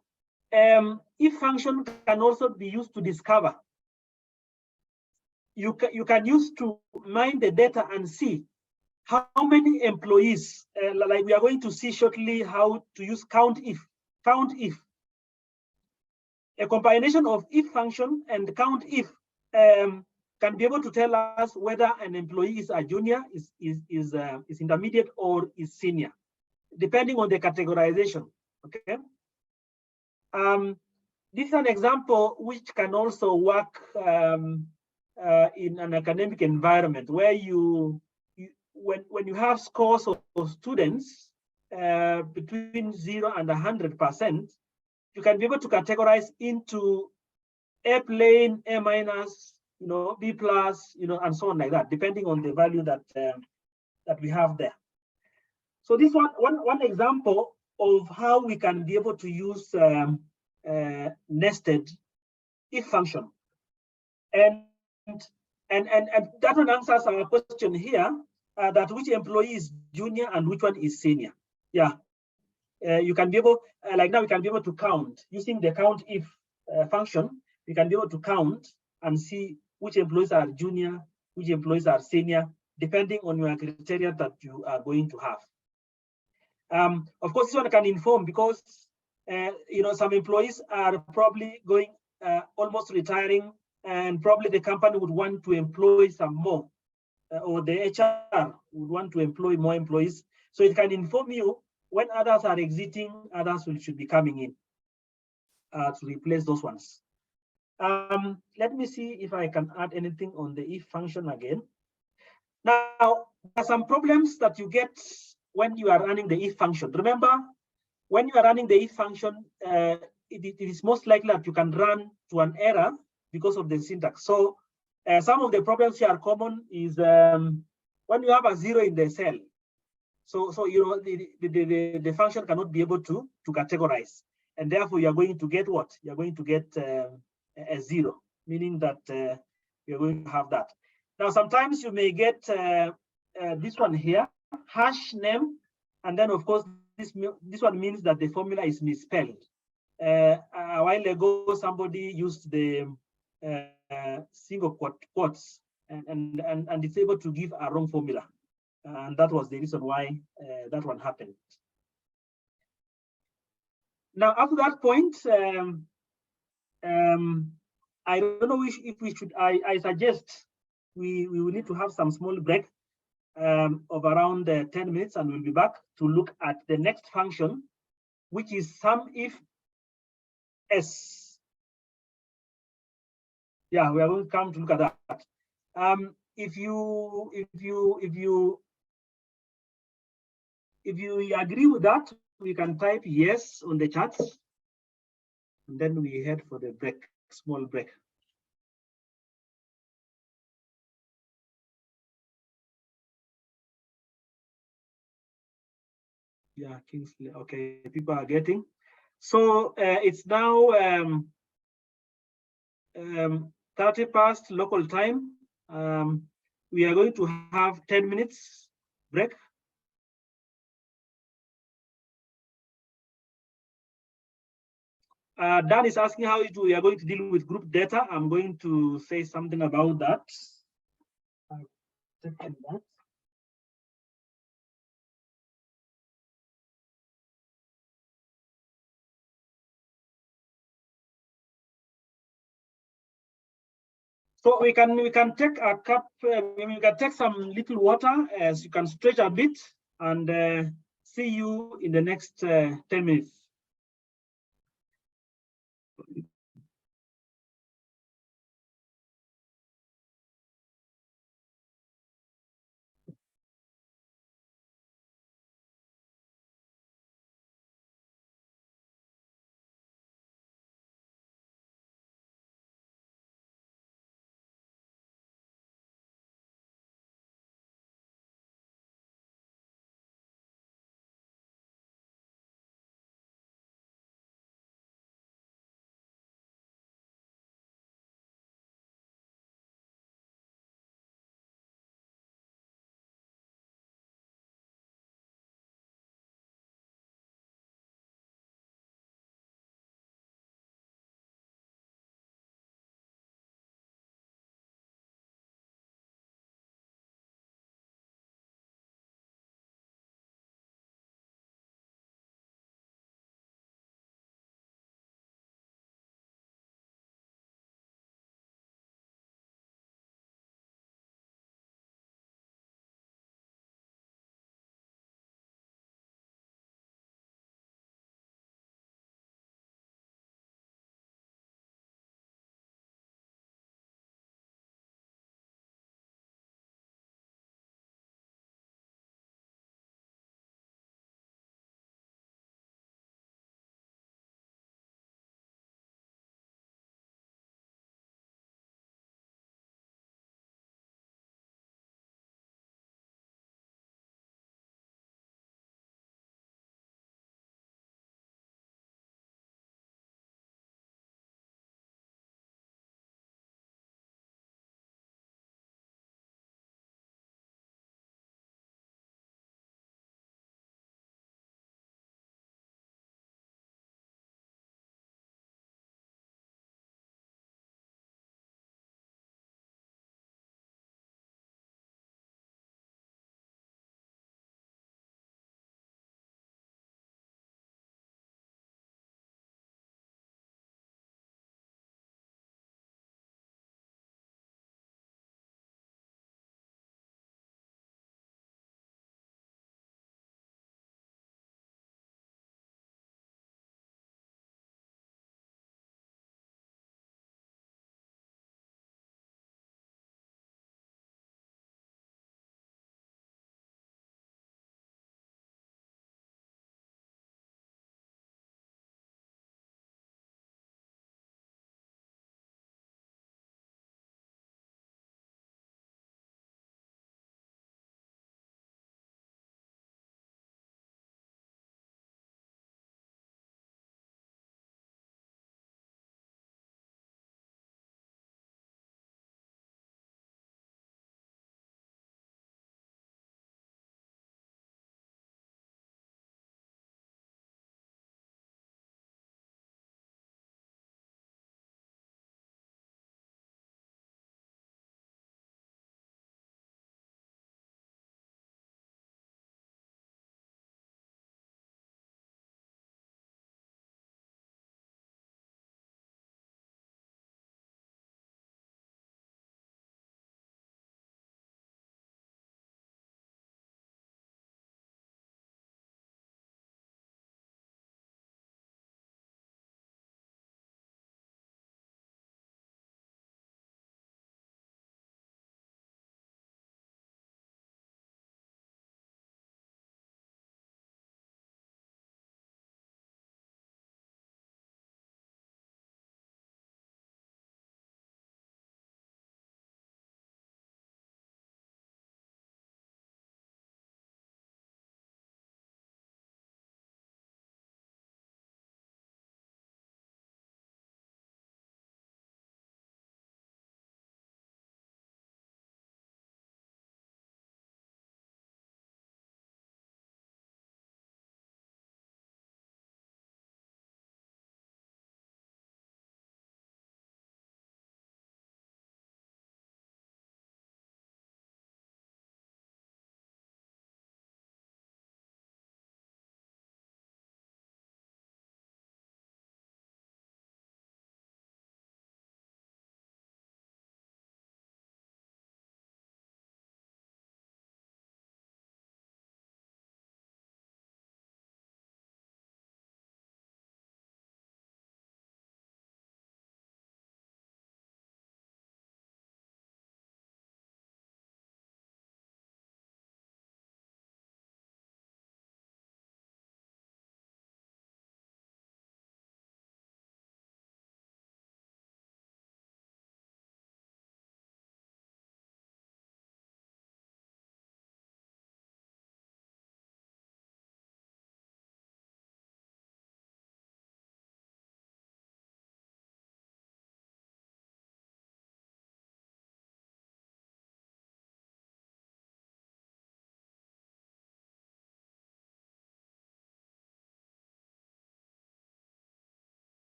if function can also be used to discover. You can use to mine the data and see how many employees, like we are going to see shortly how to use count if. A combination of if function and count if can be able to tell us whether an employee is a junior, is intermediate, or is senior, depending on the categorization. Okay. This is an example which can also work in an academic environment where when you have scores of students between 0 and 100%, you can be able to categorize into A plain, A minus, B plus, and so on like that, depending on the value that that we have there. So this one example of how we can be able to use nested if function, and that one answers our question here that which employee is junior and which one is senior. Yeah, you can be able like now we can be able to count using the count if function. We can be able to count and see which employees are junior, which employees are senior, depending on your criteria that you are going to have. Of course, this one can inform because some employees are probably going almost retiring, and probably the company would want to employ some more, or the HR would want to employ more employees. So it can inform you when others are exiting, others should be coming in to replace those ones. Let me see if I can add anything on the if function again. Now, there are some problems that you get when you are running the if function. Remember, when you are running the if function, it is most likely that you can run to an error because of the syntax. So some of the problems here are common is when you have a 0 in the cell. So the function cannot be able to categorize, and therefore you are going to get what? You are going to get a 0, meaning that you're going to have that. Now, sometimes you may get this one here, hash name, and then of course this one means that the formula is misspelled. A while ago, somebody used the single quotes and it's able to give a wrong formula, and that was the reason why that one happened. Now, up to that point, I don't know if we should. I suggest we will need to have some small break of around 10 minutes, and we'll be back to look at the next function, which is sum if s. Yeah, we are going to come to look at that. If you agree with that, we can type yes on the chat, and then we head for the break, small break. Yeah, Kingsley. Okay, people are getting. So it's now 30 past local time. We are going to have 10 minutes break. Dan is asking how we are going to deal with group data. I'm going to say something about that. So we can take a cup. We can take some little water as you can stretch a bit, and see you in the next 10 minutes.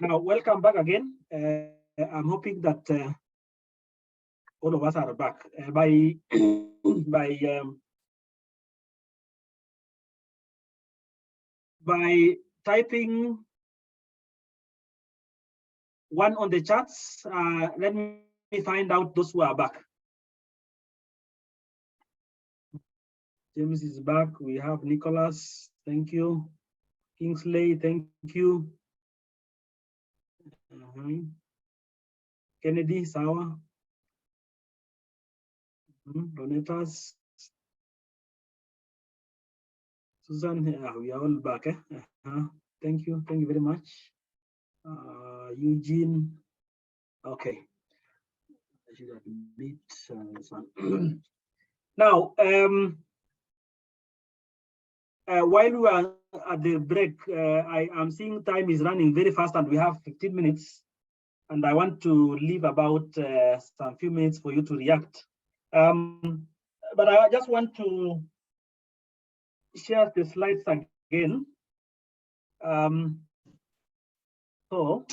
Now, welcome back again. I'm hoping that all of us are back. By typing one on the charts, let me find out those who are back. James is back. We have Nicholas. Thank you. Kingsley, thank you. Kennedy, Sawa. Donatas. Susan, we are all back. Thank you very much. Eugene, okay. I should have beat this one. Now, while we are at the break, I am seeing time is running very fast and we have 15 minutes. And I want to leave about some few minutes for you to react. But I just want to share the slides again. So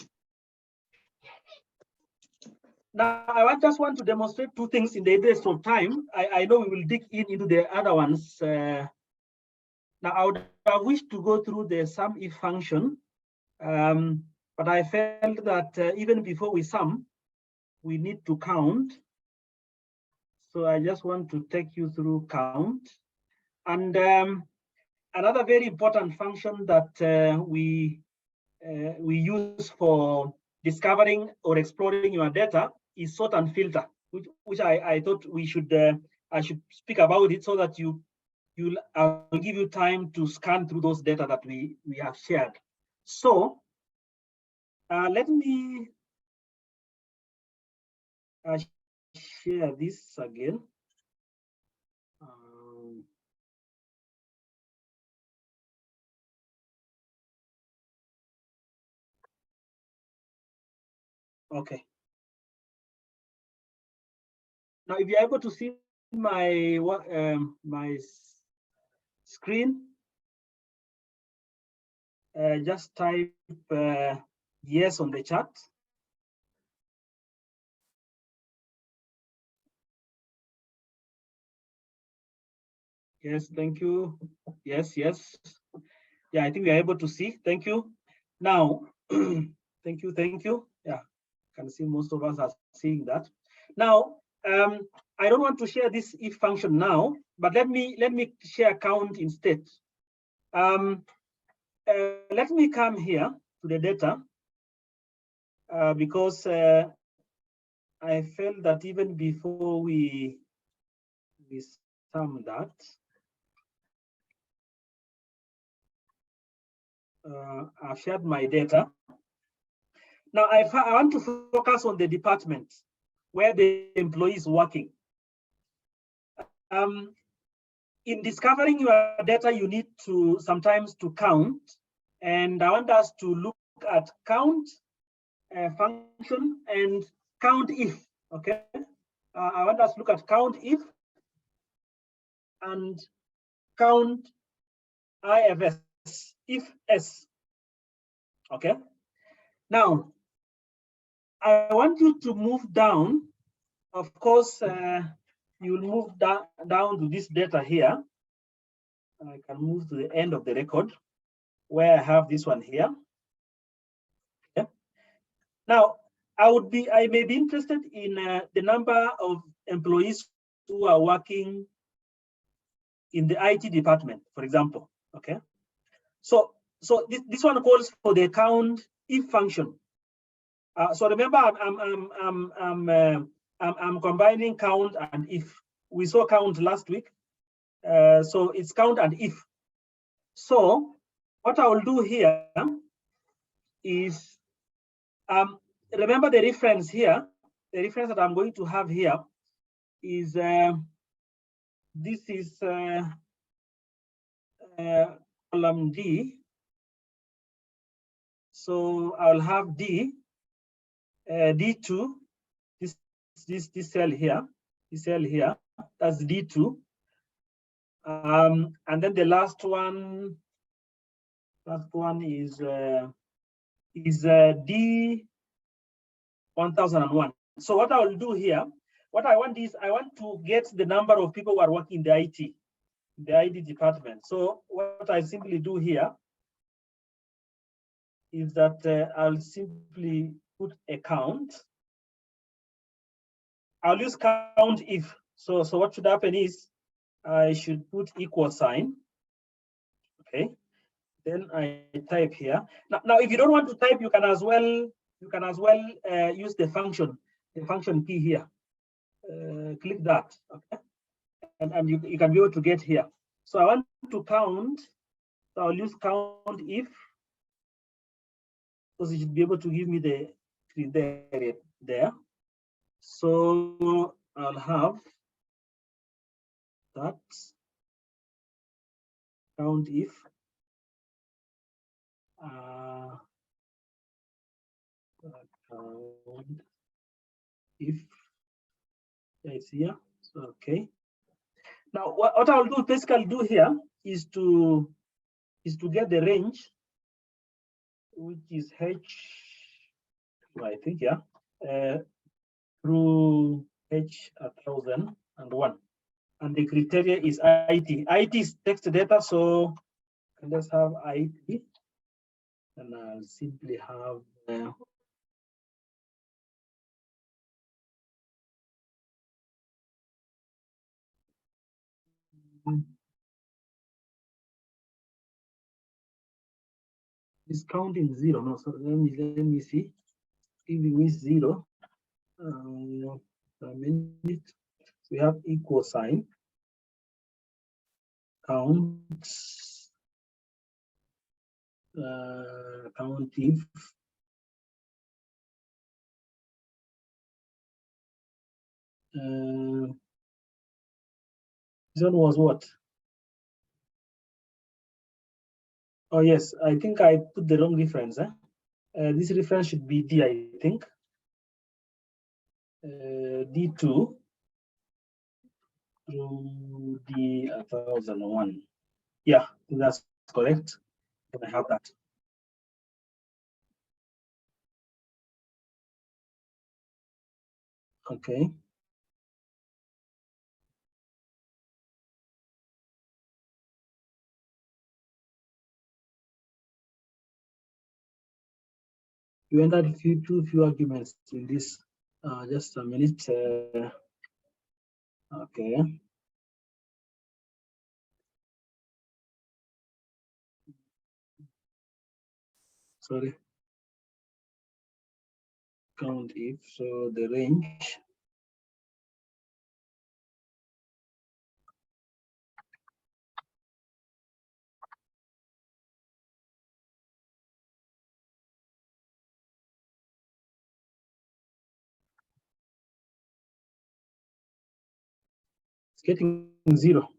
now I just want to demonstrate two things in the interest of time. I know we will dig into the other ones. Now I would have wished to go through the sum if function, but I felt that even before we sum, we need to count. So I just want to take you through count. And another very important function that we use for discovering or exploring your data is sort and filter, which I thought we should I should speak about it so that I'll give you time to scan through those data that we have shared. So let me share this again. Okay. Now, if you're able to see my my screen, just type yes on the chat. Yes, thank you. Yes, yes. Yeah, I think we are able to see. Thank you. Now, thank you. Yeah, can see most of us are seeing that. Now, I don't want to share this if function now, but let me share count instead. Let me come here to the data because I felt that even before we sum that, I've shared my data. Now I want to focus on the department where the employee is working. In discovering your data, you need to sometimes to count, and I want us to look at count function and count if. Okay, I want us to look at count if and count ifs, if s. Okay. Now, I want you to move down. Of course, you will move down to this data here. I can move to the end of the record where I have this one here. Okay. Now, I may be interested in the number of employees who are working in the IT department, for example. Okay. So this one calls for the count if function. So remember, I'm combining count and if. We saw count last week, so it's count and if. So what I will do here is remember the reference here. The reference that I'm going to have here is this is column D. So I'll have D, D2. This cell here. This cell here. That's D2. And then the last one is is D1001. So what I will do here, what I want is I want to get the number of people who are working in the IT department. So what I simply do here is that I'll simply put a count. I'll use count if. So what should happen is I should put equal sign. Okay. Then I type here. Now, if you don't want to type, you can as well use the function P here. Click that, okay, and you can be able to get here. So I want to count. So I'll use count if, because it should be able to give me the screen there. So I'll have that count if. Count if it's here. So okay. Now what I'll do basically here is to get the range, which is H, I think, yeah, through H1001, and the criteria is IT. IT is text data, so let's have IT, and I'll simply have is counting 0. No, so let me see. Giving me 0. A minute. We have equal sign. Count. Count if. This one was what? Oh yes, I think I put the wrong reference. This reference should be D, I think. D2 through D1001. Yeah, that's correct. And I have that. Okay. You entered too few arguments in this. Just a minute. Okay. Sorry. Count if, so the range. It's getting 0.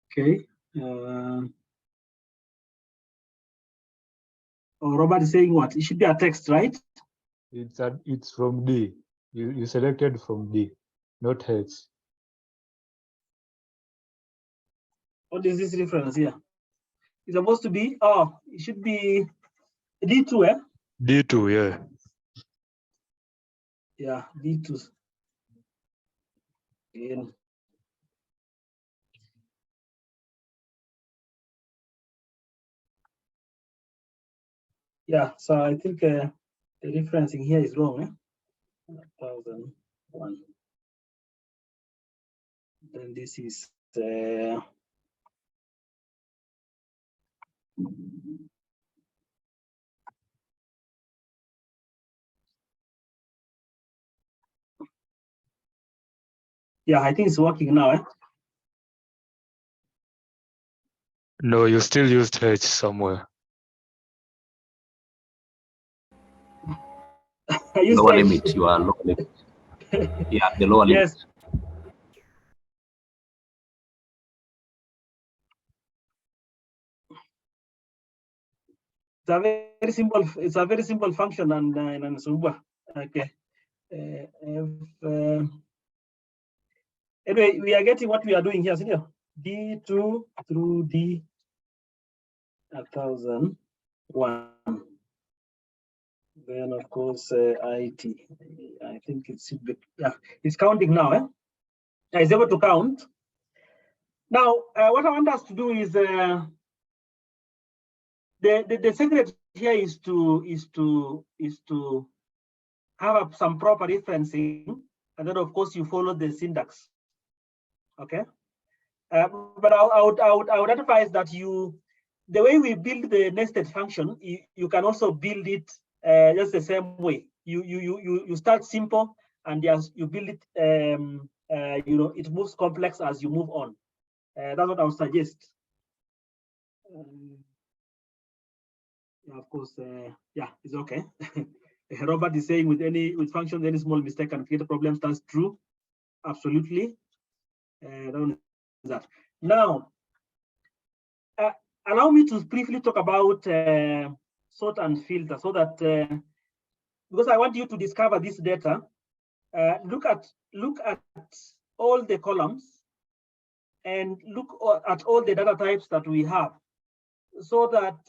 Okay. Robert is saying what? It should be a text, right? It's from D. You selected from D, not H. What is this reference here? It's supposed to be, it should be D2, eh? D2, yeah. Yeah, D2. Again. Yeah, so I think the referencing here is wrong, eh? 1001. Then this is yeah, I think it's working now, eh? No, you still used H somewhere. Lower limit, you are lower limit. Yeah, the lower limit. Yes. It's a very simple function and Suba. Okay. Anyway, we are getting what we are doing here, senior. D2 through D1000. 1. Then of course IT. I think it's it's counting now. It's able to count. Now, what I want us to do is the secret here is to have some proper referencing, and then of course you follow the syntax. Okay, but I would advise that the way we build the nested function, you can also build it just the same way. You start simple, and as you build it, it moves complex as you move on. That's what I would suggest. Of course, it's okay. Robert is saying with functions, any small mistake can create a problem. That's true, absolutely. That. Now, allow me to briefly talk about sort and filter, so that because I want you to discover this data, look at all the columns and look at all the data types that we have, so that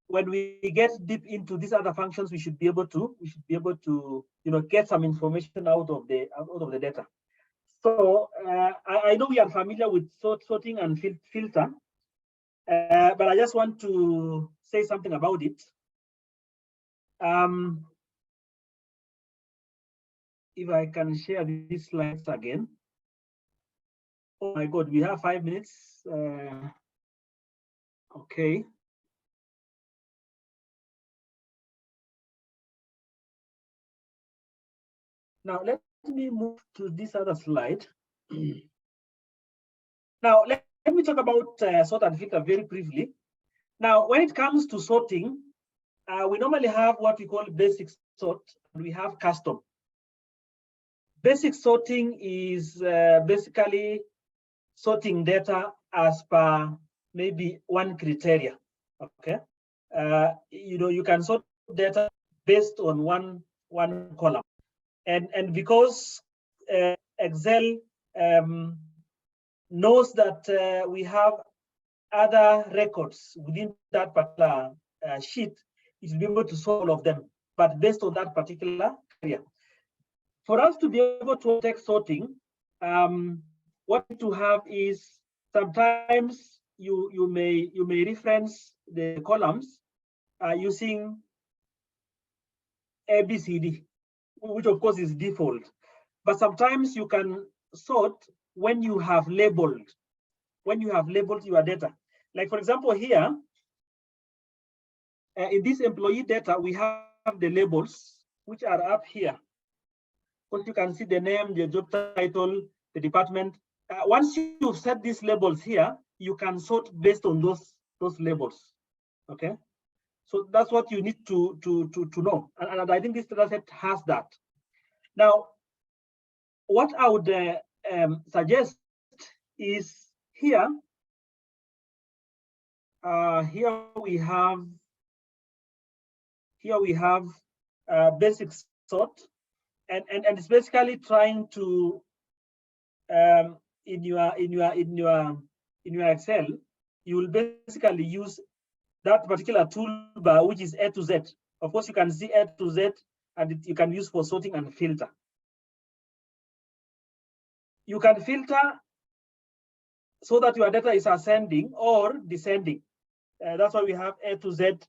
when we get deep into these other functions, we should be able to get some information out of the data. So I know we are familiar with sorting and filter, but I just want to say something about it. If I can share these slides again. Oh my God, we have 5 minutes. Okay. Now let me move to this other slide. Now let me talk about sort and filter very briefly. Now, when it comes to sorting, we normally have what we call basic sort, and we have custom. Basic sorting is basically sorting data as per maybe one criteria. Okay, you can sort data based on one column, and because Excel knows that we have other records within that particular sheet, it will be able to sort all of them, but based on that particular area. For us to be able to take sorting, what to have is sometimes you may reference the columns using ABCD, which of course is default. But sometimes you can sort when you have labeled your data. Like for example here, in this employee data, we have the labels which are up here. But you can see the name, the job title, the department. Once you've set these labels here, you can sort based on those labels. Okay, so that's what you need to know, and I think this data set has that. Now, what I would suggest is here. Here we have basic sort, and it's basically trying to in your Excel, you will basically use that particular toolbar, which is A to Z. Of course, you can see A to Z, and you can use for sorting and filter. You can filter so that your data is ascending or descending. That's why we have A to Z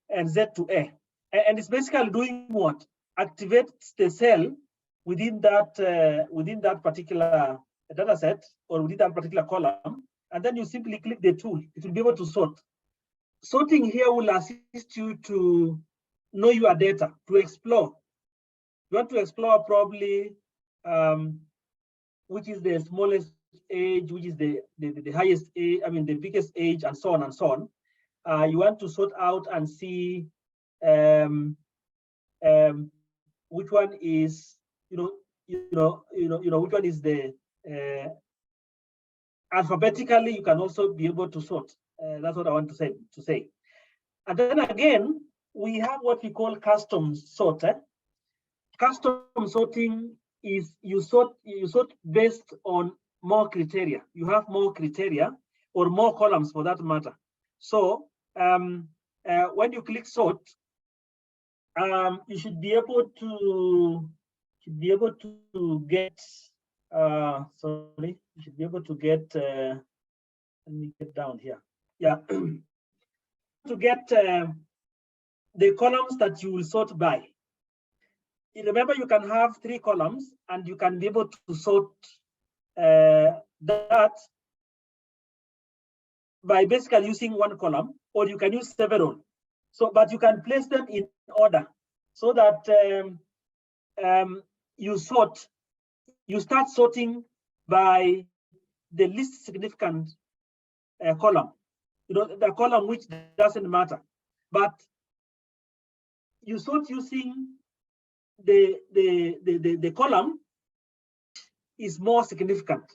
and Z to A. And it's basically doing what? Activates the cell within that particular data set or within that particular column, and then you simply click the tool. It will be able to sort. Sorting here will assist you to know your data, to explore. You want to explore probably which is the smallest age, which is the highest age, I mean the biggest age, and so on and so on. You want to sort out and see which one is which one is the alphabetically. You can also be able to sort. That's what I want to say. And then again, we have what we call custom sort. Custom sorting is you sort based on more criteria. You have more criteria or more columns for that matter. So when you click sort, you should be able to get sorry, you should be able to get let me get down here. Yeah, to get the columns that you will sort by. Remember, you can have 3 columns and you can be able to sort that by basically using 1 column, or you can use several. So, but you can place them in order so that you start sorting by the least significant column, the column which doesn't matter, but you sort using the column is more significant,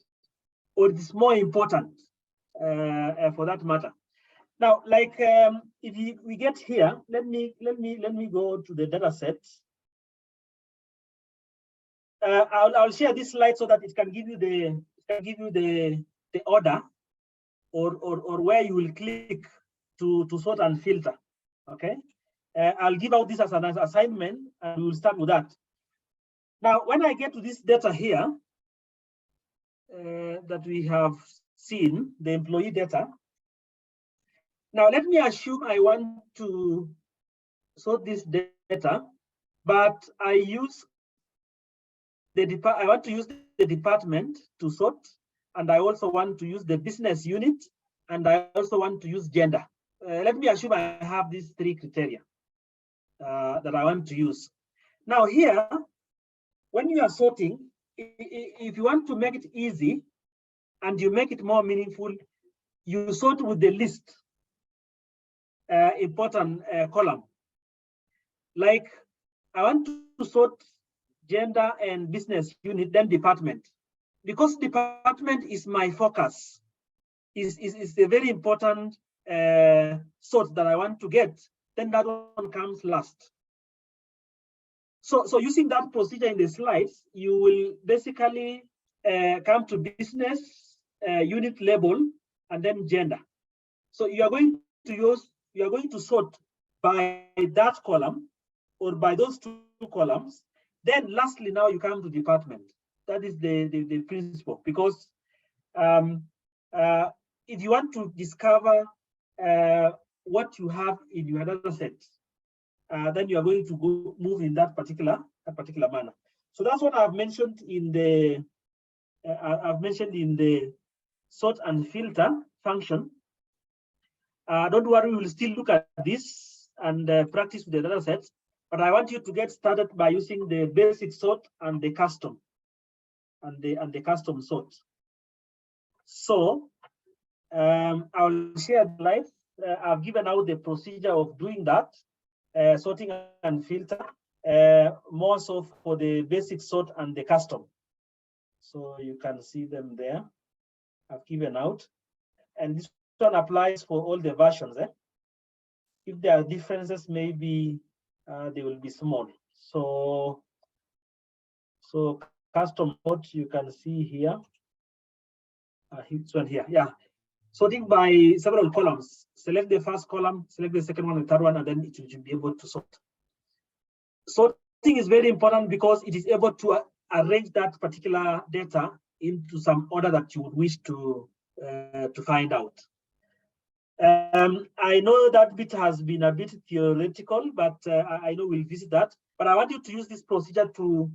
or it is more important for that matter. Now, like if we get here, let me go to the data set. I'll share this slide so that it can give you the order or where you will click to sort and filter. Okay, I'll give out this as an assignment, and we will start with that. Now, when I get to this data here that we have seen, the employee data. Now, let me assume I want to sort this data, but I want to use the department to sort, and I also want to use the business unit, and I also want to use gender. Let me assume I have these 3 criteria that I want to use. Now here, when you are sorting, if you want to make it easy and you make it more meaningful, you sort with the least important column. Like, I want to sort gender and business unit, then department. Because department is my focus, is a very important sort that I want to get, then that one comes last. So using that procedure in the slides, you will basically come to business unit level and then gender. So you are going to sort by that column or by those 2 columns. Then lastly, now you come to department. That is the principle, because if you want to discover what you have in your data set, then you are going to move in that particular manner. So that's what I've mentioned in the sort and filter function. Don't worry, we will still look at this and practice with the data sets, but I want you to get started by using the basic sort and the custom and the custom sort. So I'll share the slide. I've given out the procedure of doing that, sorting and filter, more so for the basic sort and the custom. So you can see them there. I've given out, and this one applies for all the versions. If there are differences, maybe they will be small. So custom sort, you can see here. This one here, yeah. Sorting by several columns. Select the first column, select the second one, and third one, and then it will be able to sort. Sorting is very important because it is able to arrange that particular data into some order that you would wish to find out. I know that bit has been a bit theoretical, but I know we'll visit that. But I want you to use this procedure to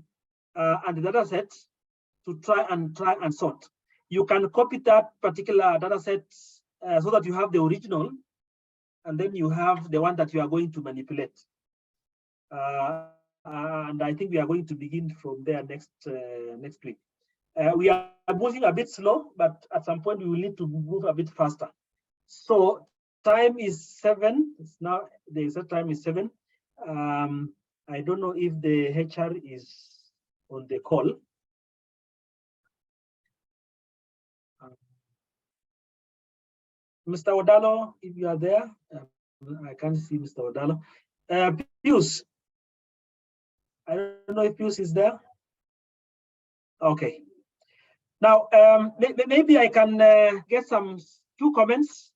and the data set to try and sort. You can copy that particular data set so that you have the original, and then you have the one that you are going to manipulate. And I think we are going to begin from there next week. We are moving a bit slow, but at some point we will need to move a bit faster. So time is 7. It's now the exact time is 7. I don't know if the HR is on the call. Mr. Odalo, if you are there, I can't see Mr. Odalo. Pius, I don't know if Pius is there. Okay. Now, maybe I can get some 2 comments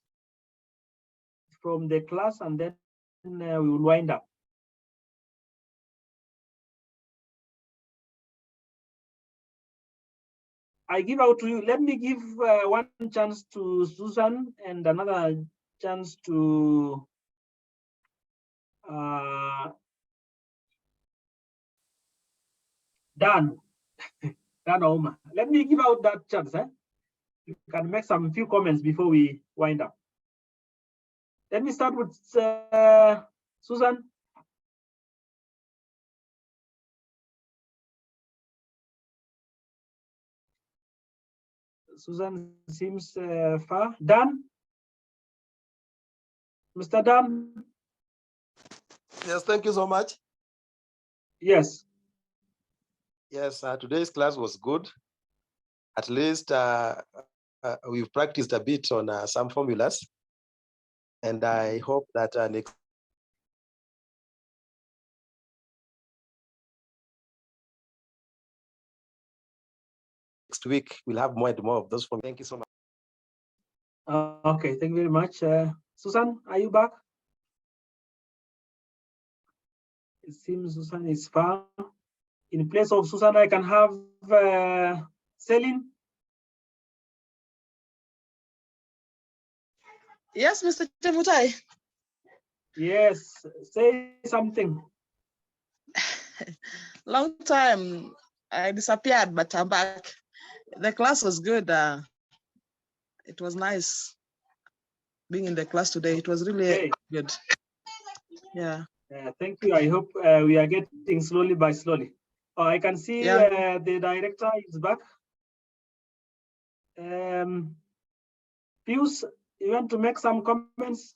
from the class, and then we will wind up. I give out to you. Let me give one chance to Susan and another chance to Dan. Dan Oma. Let me give out that chance. You can make some few comments before we wind up. Let me start with Susan. Susan seems far. Dan? Mr. Dan? Yes, thank you so much. Yes. Yes, today's class was good. At least we've practiced a bit on some formulas. And I hope that next week we'll have more and more of those formulas. Thank you so much. Okay, thank you very much. Susan, are you back? It seems Susan is far. In place of Susan, I can have Celine. Yes, Mr. Chemutai. Yes, say something. Long time I disappeared, but I'm back. The class was good. It was nice being in the class today. It was really good. Yeah. Thank you. I hope we are getting slowly by slowly. I can see the director is back. Pius, you want to make some comments?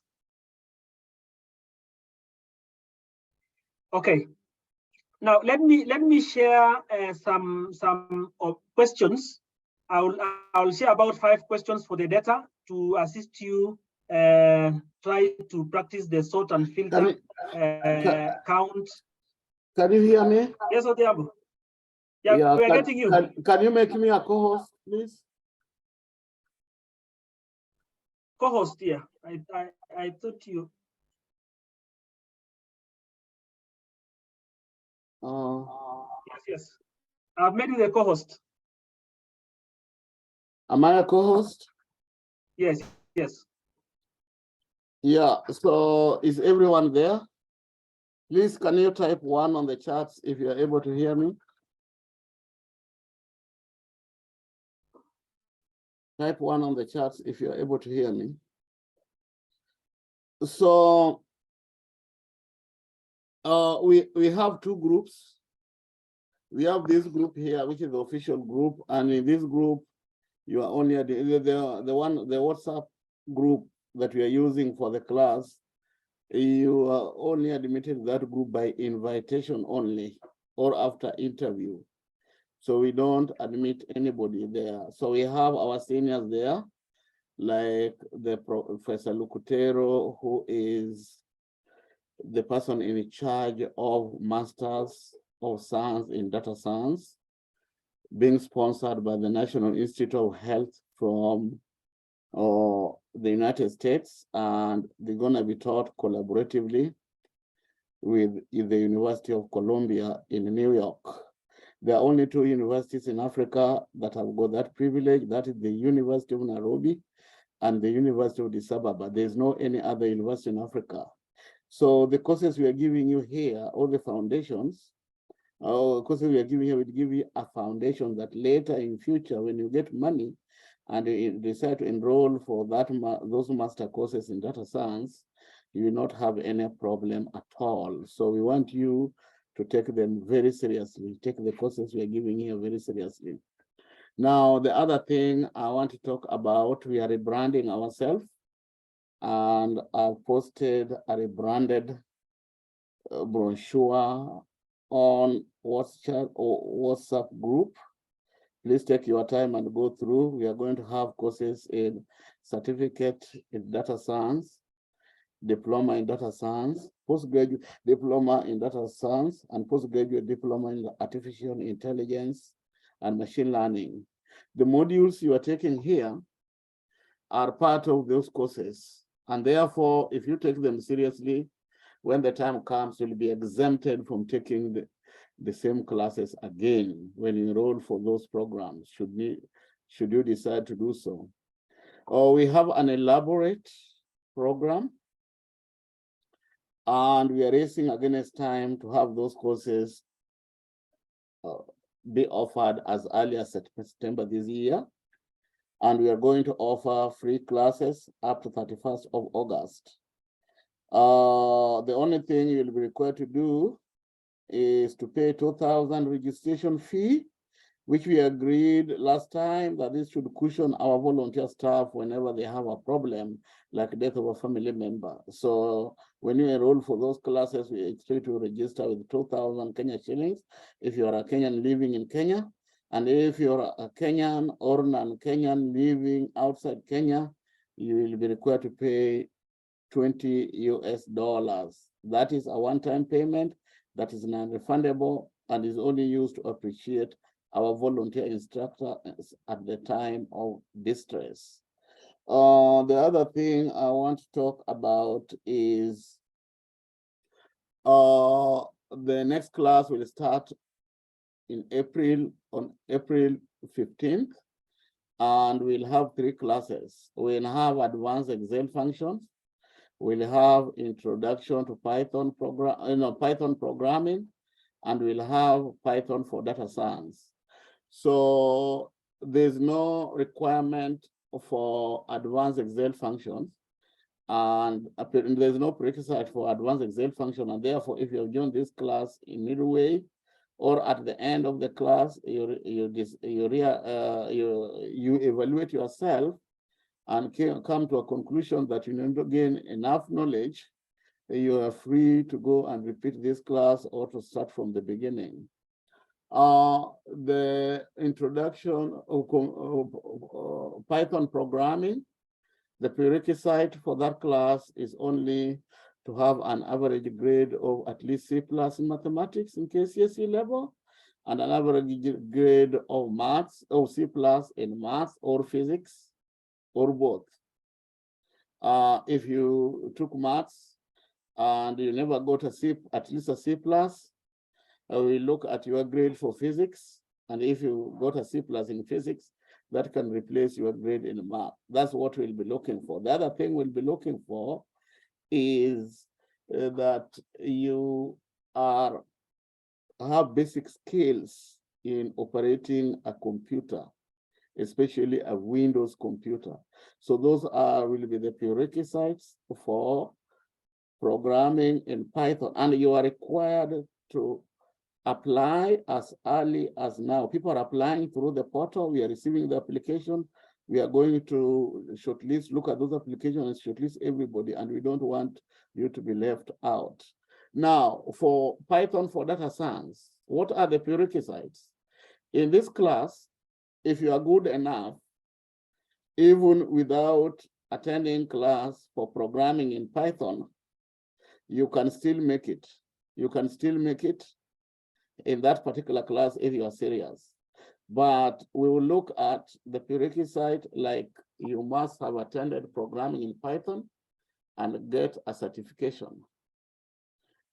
Okay. Now let me share some questions. I'll share about 5 questions for the data to assist you try to practice the sort and filter count. Can you hear me? Yes, Odiabo. Yeah, we are getting you. Can you make me a co-host, please? Co-host, yeah. I thought you. Yes. I've made you the co-host. Am I a co-host? Yes. Yeah, so is everyone there? Please, can you type 1 on the charts if you're able to hear me? Type 1 on the charts if you're able to hear me. So we have 2 groups. We have this group here, which is the official group, and in this group, you are only the WhatsApp group that we are using for the class. You are only admitted to that group by invitation only or after interview. So we don't admit anybody there. So we have our seniors there, like the Professor Lucutero, who is the person in charge of Masters of Science in Data Science, being sponsored by the National Institute of Health from the United States, and they're going to be taught collaboratively with the University of Columbia in New York. There are only 2 universities in Africa that have got that privilege. That is the University of Nairobi and the University of Addis Ababa. There's no any other university in Africa. So the courses we are giving you here, all the foundations, courses we are giving here will give you a foundation that later in future, when you get money and you decide to enroll for those master courses in data science, you will not have any problem at all. So we want you to take them very seriously, take the courses we are giving here very seriously. Now, the other thing I want to talk about, we are rebranding ourselves, and I've posted a rebranded brochure on WhatsApp group. Please take your time and go through. We are going to have courses in certificate in data science, diploma in data science, postgraduate diploma in data science, and postgraduate diploma in artificial intelligence and machine learning. The modules you are taking here are part of those courses. And therefore, if you take them seriously, when the time comes, you'll be exempted from taking the same classes again when you enroll for those programs, should you decide to do so. We have an elaborate program, and we are racing against time to have those courses be offered as early as September this year. And we are going to offer free classes up to 31st of August. The only thing you'll be required to do is to pay 2,000 registration fee, which we agreed last time that this should cushion our volunteer staff whenever they have a problem, like death of a family member. So when you enroll for those classes, we expect to register with 2,000 Kenya shillings if you are a Kenyan living in Kenya. And if you're a Kenyan or non-Kenyan living outside Kenya, you will be required to pay $20 US. That is a one-time payment that is non-refundable and is only used to appreciate our volunteer instructor at the time of distress. The other thing I want to talk about is the next class will start in April, on April 15th, and we'll have 3 classes. We'll have advanced Excel functions. We'll have introduction to Python programming, and we'll have Python for data science. So there's no requirement for advanced Excel functions, and there's no prerequisite for advanced Excel function. And therefore, if you have joined this class in midway or at the end of the class, you evaluate yourself and come to a conclusion that you need to gain enough knowledge, you are free to go and repeat this class or to start from the beginning. The introduction of Python programming, the prerequisite for that class is only to have an average grade of at least C+ in mathematics in KCSE level, and an average grade of maths or C+ in maths or physics, or both. If you took maths and you never got a C, at least a C+, we look at your grade for physics. And if you got a C+ in physics, that can replace your grade in math. That's what we'll be looking for. The other thing we'll be looking for is that you have basic skills in operating a computer, especially a Windows computer. So those will be the prerequisites for programming in Python. And you are required to apply as early as now. People are applying through the portal. We are receiving the application. We are going to shortlist, look at those applications and shortlist everybody, and we don't want you to be left out. Now, for Python for data science, what are the prerequisites? In this class, if you are good enough, even without attending class for programming in Python, you can still make it. You can still make it in that particular class if you are serious. But we will look at the prerequisite, like you must have attended programming in Python and get a certification.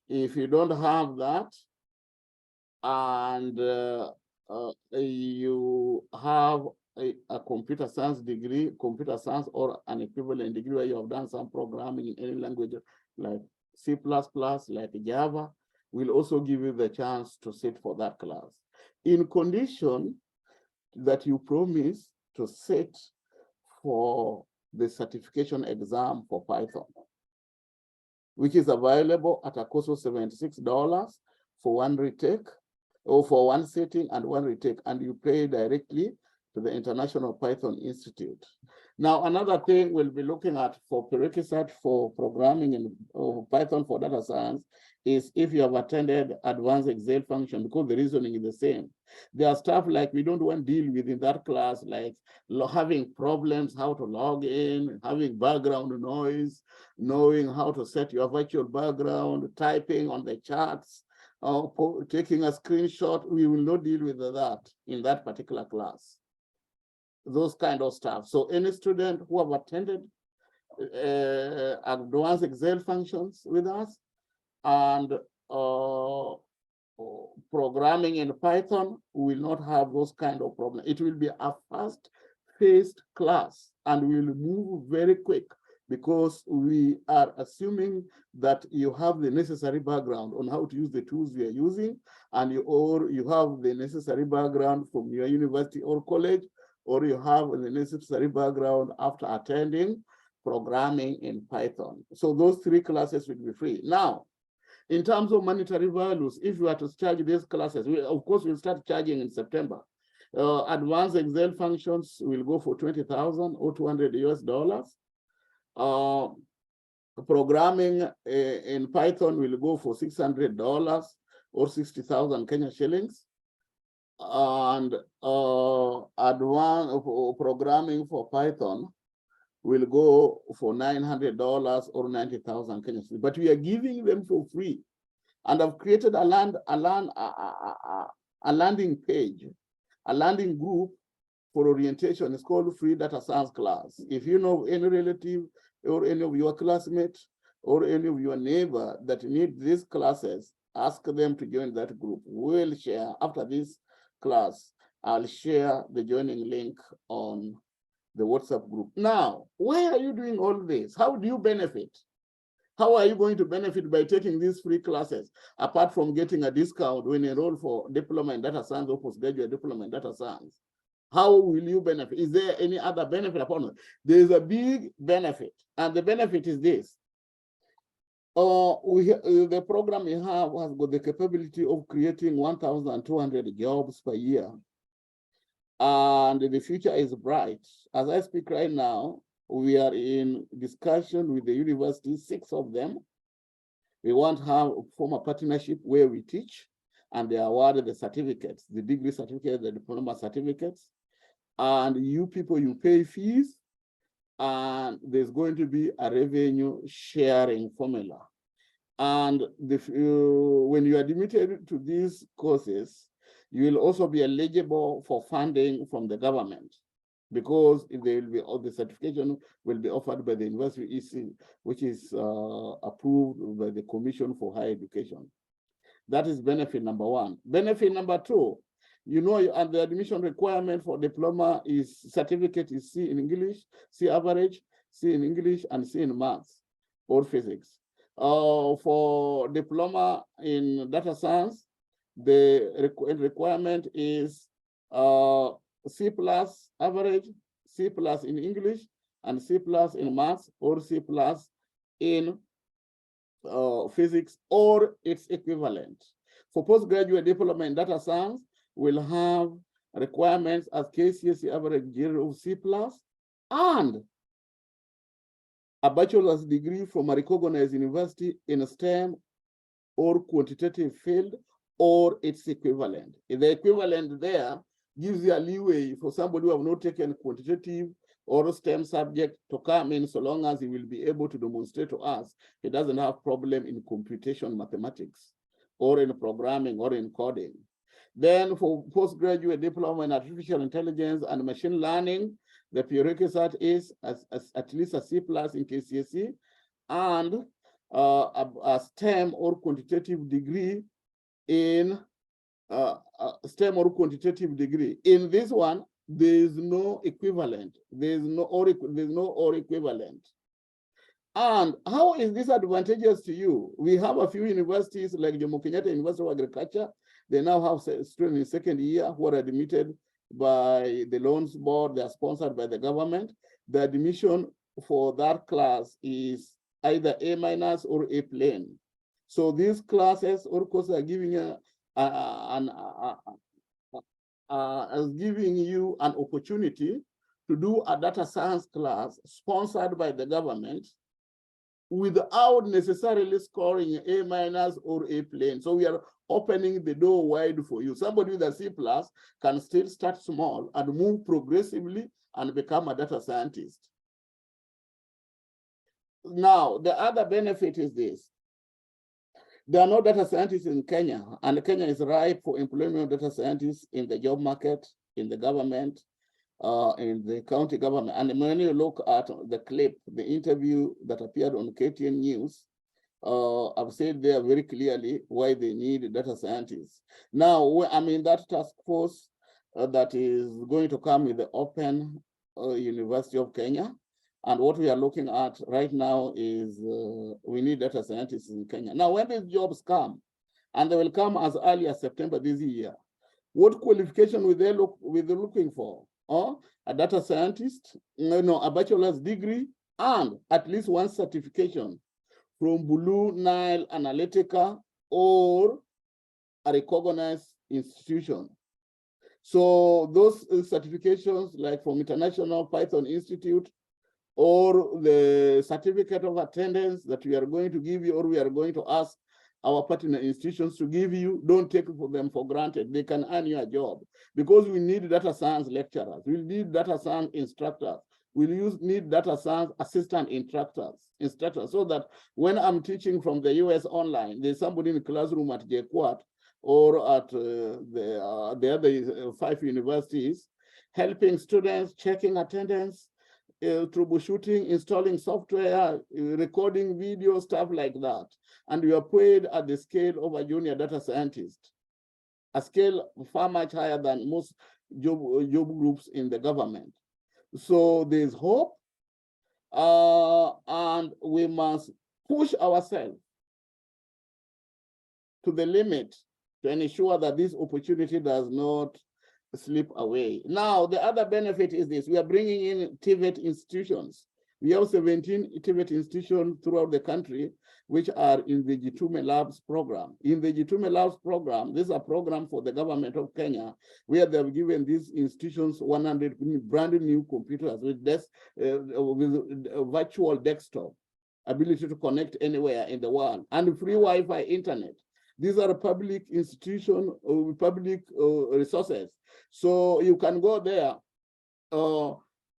If you don't have that, and you have a computer science degree, computer science or an equivalent degree where you have done some programming in any language like C++, like Java, will also give you the chance to sit for that class, in condition that you promise to sit for the certification exam for Python, which is available at a cost of $76 for one retake, or for one sitting and one retake, and you pay directly to the International Python Institute. Now, another thing we'll be looking at for prerequisite for programming in Python for data science is if you have attended advanced Excel function, because the reasoning is the same. There are stuff like we don't want to deal with in that class, like having problems, how to log in, having background noise, knowing how to set your virtual background, typing on the charts, taking a screenshot. We will not deal with that in that particular class. Those kind of stuff. So any student who have attended advanced Excel functions with us, and programming in Python will not have those kind of problems. It will be a fast-paced class, and we will move very quick because we are assuming that you have the necessary background on how to use the tools we are using, and you have the necessary background from your university or college, or you have the necessary background after attending programming in Python. So those 3 classes will be free. Now, in terms of monetary values, if you are to charge these classes, of course, we'll start charging in September. Advanced Excel functions will go for 20,000 or $200 US. Programming in Python will go for $600 or 60,000 Kenya shillings. And advanced programming for Python will go for $900 or 90,000 Kenya shillings. But we are giving them for free. And I've created a landing page, a landing group for orientation. It's called Free Data Science Class. If you know any relative or any of your classmates or any of your neighbor that need these classes, ask them to join that group. We'll share after this class. I'll share the joining link on the WhatsApp group. Now, why are you doing all this? How do you benefit? How are you going to benefit by taking these free classes, apart from getting a discount when you enroll for diploma in data science or postgraduate diploma in data science? How will you benefit? Is there any other benefit upon it? There is a big benefit, and the benefit is this. The program we have has got the capability of creating 1,200 jobs per year. And the future is bright. As I speak right now, we are in discussion with the university, 6 of them. We want to form a partnership where we teach, and they award the certificates, the degree certificates, the diploma certificates. And you people, you pay fees, and there's going to be a revenue sharing formula. And when you are admitted to these courses, you will also be eligible for funding from the government, because the certification will be offered by the university, which is approved by the Commission for Higher Education. That is benefit number 1. Benefit number 2, and the admission requirement for diploma is certificate is C in English, C average, C in English, and C in maths or physics. For diploma in data science, the requirement is C+ average, C+ in English, and C+ in maths, or C+ in physics or its equivalent. For postgraduate diploma in data science, we'll have requirements as KCSE average 0 C+, and a bachelor's degree from a recognized university in a STEM or quantitative field or its equivalent. The equivalent there gives you a leeway for somebody who have not taken quantitative or STEM subject to come in, so long as he will be able to demonstrate to us he doesn't have problem in computation mathematics or in programming or in coding. Then for postgraduate diploma in artificial intelligence and machine learning, the prerequisite is at least a C+ in KCSE and a STEM or quantitative degree in STEM or quantitative degree. In this one, there is no equivalent. There's no or equivalent. And how is this advantageous to you? We have a few universities like Jomo Kenyatta University of Agriculture. They now have students in second year who are admitted by the loans board. They are sponsored by the government. The admission for that class is either A- or A plain. So these classes or courses are giving you an opportunity to do a data science class sponsored by the government without necessarily scoring A- or A plain. So we are opening the door wide for you. Somebody with a C+ can still start small and move progressively and become a data scientist. Now, the other benefit is this. There are no data scientists in Kenya, and Kenya is ripe for employment of data scientists in the job market, in the government, in the county government. And when you look at the clip, the interview that appeared on KTN News, I've said there very clearly why they need data scientists. Now, I mean, that task force that is going to come with the Open University of Kenya. And what we are looking at right now is we need data scientists in Kenya. Now, when these jobs come, and they will come as early as September this year, what qualification will they looking for? A data scientist, a bachelor's degree, and at least one certification from Blue Nile Analytica or a recognized institution. So those certifications, like from International Python Institute, or the certificate of attendance that we are going to give you, or we are going to ask our partner institutions to give you, don't take them for granted. They can earn you a job, because we need data science lecturers, we need data science instructors, we need data science assistant instructors, so that when I'm teaching from the US online, there's somebody in the classroom at JKUAT or at the other 5 universities, helping students, checking attendance, troubleshooting, installing software, recording video, stuff like that. And we are paid at the scale of a junior data scientist, a scale far much higher than most job groups in the government. So there's hope, and we must push ourselves to the limit to ensure that this opportunity does not slip away. Now, the other benefit is this: we are bringing in TVET institutions. We have 17 TVET institutions throughout the country, which are in the Jitume Labs program. In the Jitume Labs program, this is a program for the government of Kenya, where they have given these institutions 100 brand new computers with virtual desktop, ability to connect anywhere in the world, and free Wi-Fi internet. These are public institutions, public resources. So you can go there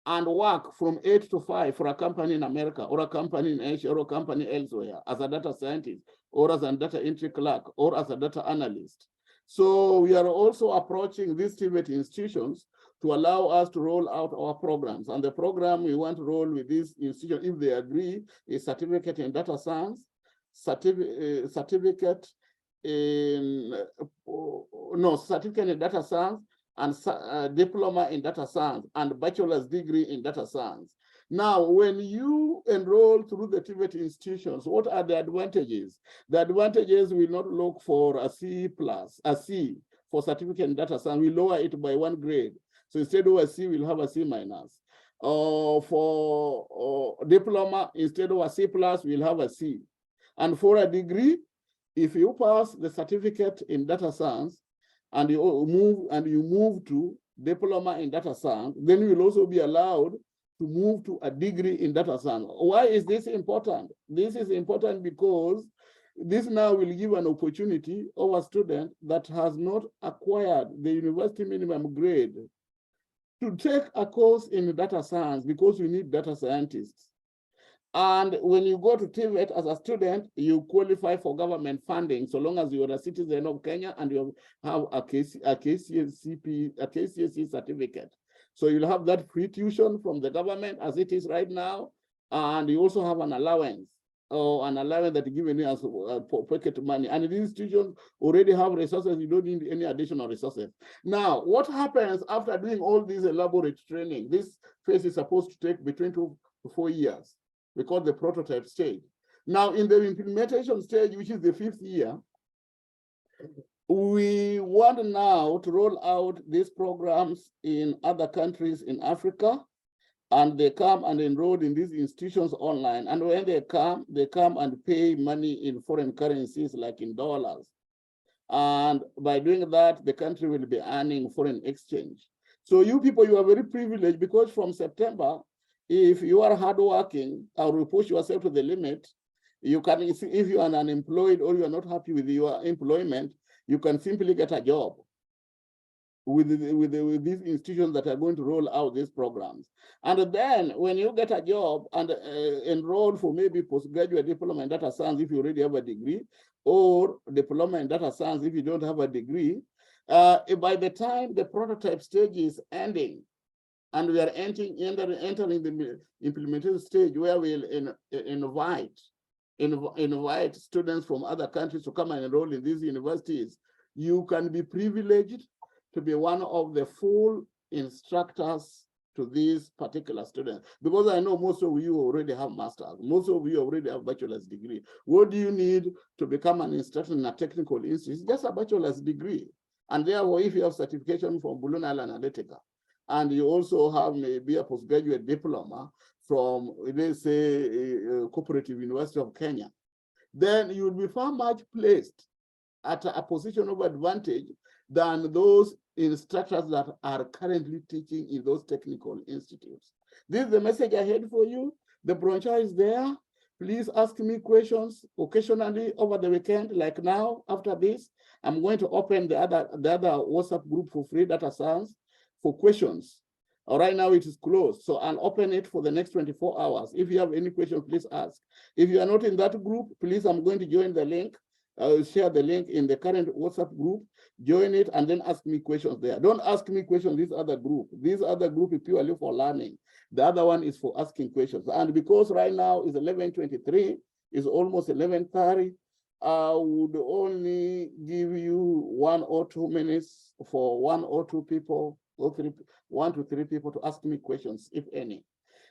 and work from 8 to 5 for a company in America, or a company in Asia, or a company elsewhere as a data scientist, or as a data entry clerk, or as a data analyst. So we are also approaching these TVET institutions to allow us to roll out our programs. And the program we want to roll with these institutions, if they agree, is certificate in data science, certificate in data science, and diploma in data science, and bachelor's degree in data science. Now, when you enroll through the TVET institutions, what are the advantages? The advantages will not look for a C+, a C for certificate in data science. We lower it by 1 grade. So instead of a C, we'll have a C-. For diploma, instead of a C+, we'll have a C. And for a degree, if you pass the certificate in data science, and you move to diploma in data science, then you will also be allowed to move to a degree in data science. Why is this important? This is important because this now will give an opportunity of a student that has not acquired the university minimum grade to take a course in data science, because we need data scientists. And when you go to TVET as a student, you qualify for government funding, so long as you're a citizen of Kenya and you have a KCSE certificate. So you'll have that free tuition from the government as it is right now. And you also have an allowance, or an allowance that is given you as pocket money. And these institutions already have resources. You don't need any additional resources. Now, what happens after doing all these elaborate training? This phase is supposed to take between 2 to 4 years. We call the prototype stage. Now, in the implementation stage, which is the 5th year, we want now to roll out these programs in other countries in Africa, and they come and enroll in these institutions online. And when they come and pay money in foreign currencies, like in dollars. And by doing that, the country will be earning foreign exchange. So you people, you are very privileged, because from September, if you are hardworking or you push yourself to the limit, you can, if you are unemployed or you are not happy with your employment, you can simply get a job with these institutions that are going to roll out these programs. And then when you get a job and enroll for maybe postgraduate diploma in data science if you already have a degree, or diploma in data science if you don't have a degree, by the time the prototype stage is ending, And we are entering the implementation stage where we'll invite students from other countries to come and enroll in these universities. You can be privileged to be one of the full instructors to these particular students, because I know most of you already have masters, most of you already have bachelor's degree. What do you need to become an instructor in a technical institute? Just a bachelor's degree. And therefore, if you have certification from Blue Nile Analytica, and you also have maybe a postgraduate diploma from, let's say, Cooperative University of Kenya, then you will be far much placed at a position of advantage than those instructors that are currently teaching in those technical institutes. This is the message I had for you. The brochure is there. Please ask me questions occasionally over the weekend, like now. After this, I'm going to open the other WhatsApp group for free data science for questions. Right now it is closed, so I'll open it for the next 24 hours. If you have any questions, please ask. If you are not in that group, please, I'm going to join the link. I will share the link in the current WhatsApp group. Join it and then ask me questions there. Don't ask me questions this other group. This other group is purely for learning. The other one is for asking questions. And because right now is 11:23, it's almost 11:30, I would only give you 1 or 2 minutes for 1 or 2 people, or 1 to 3 people to ask me questions, if any.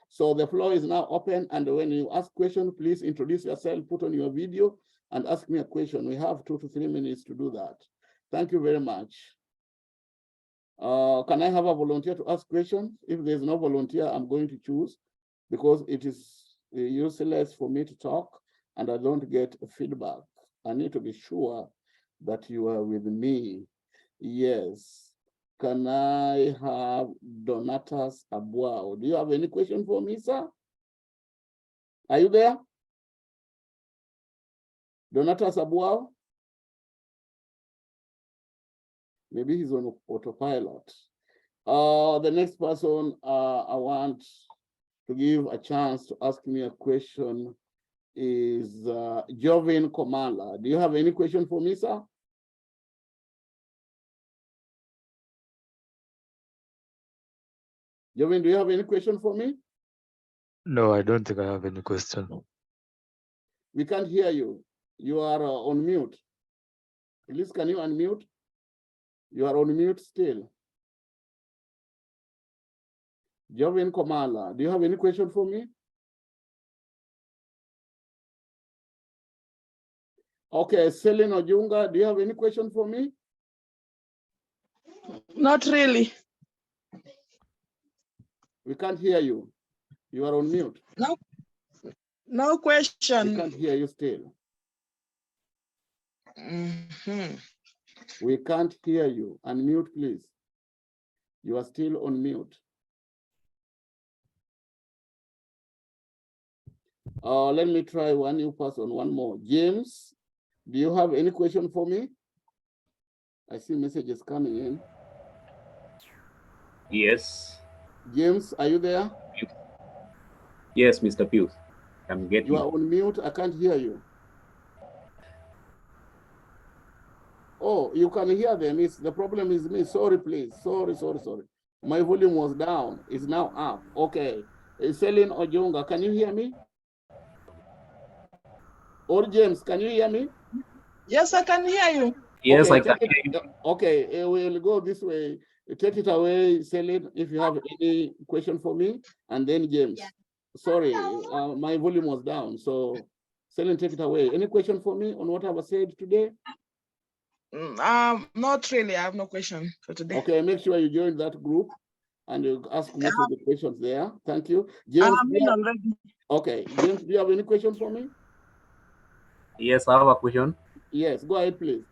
So the floor is now open, and when you ask questions, please introduce yourself, put on your video, and ask me a question. We have 2 to 3 minutes to do that. Thank you very much. Can I have a volunteer to ask questions? If there's no volunteer, I'm going to choose, because it is useless for me to talk and I don't get feedback. I need to be sure that you are with me. Yes. Can I have Donatas Abuao? Do you have any question for me, sir? Are you there? Donatas Abuao? Maybe he's on autopilot. The next person I want to give a chance to ask me a question is Jovin Komala. Do you have any question for me, sir? Jovin, do you have any question for me? No, I don't think I have any question. We can't hear you. You are on mute. Please, can you unmute? You are on mute still. Jovin Komala, do you have any question for me? Okay, Celine Ojunga, do you have any question for me? Not really. We can't hear you. You are on mute. No, no question. We can't hear you still. Mhm. We can't hear you. Unmute, please. You are still on mute. Let me try one new person, one more. James, do you have any question for me? I see messages coming in. Yes. James, are you there? Yes, Mr. Pius. Can get You are on mute. I can't hear you. Oh, you can hear them. The problem is me. Sorry, please. Sorry. My volume was down. It's now up. Okay. Celine Ojonga, can you hear me? Or James, can you hear me? Yes, I can hear you. Yes, okay, I can hear you. Okay, we'll go this way. Take it away, Celine, if you have any question for me, and then James. Yeah. Sorry, my volume was down. So Celine, take it away. Any question for me on what I've said today? Not really. I have no question for today. Okay, make sure you join that group and you ask most of the questions there. Thank you. James, I'm in already. Okay, James, do you have any questions for me? Yes, I have a question. Yes, go ahead, please.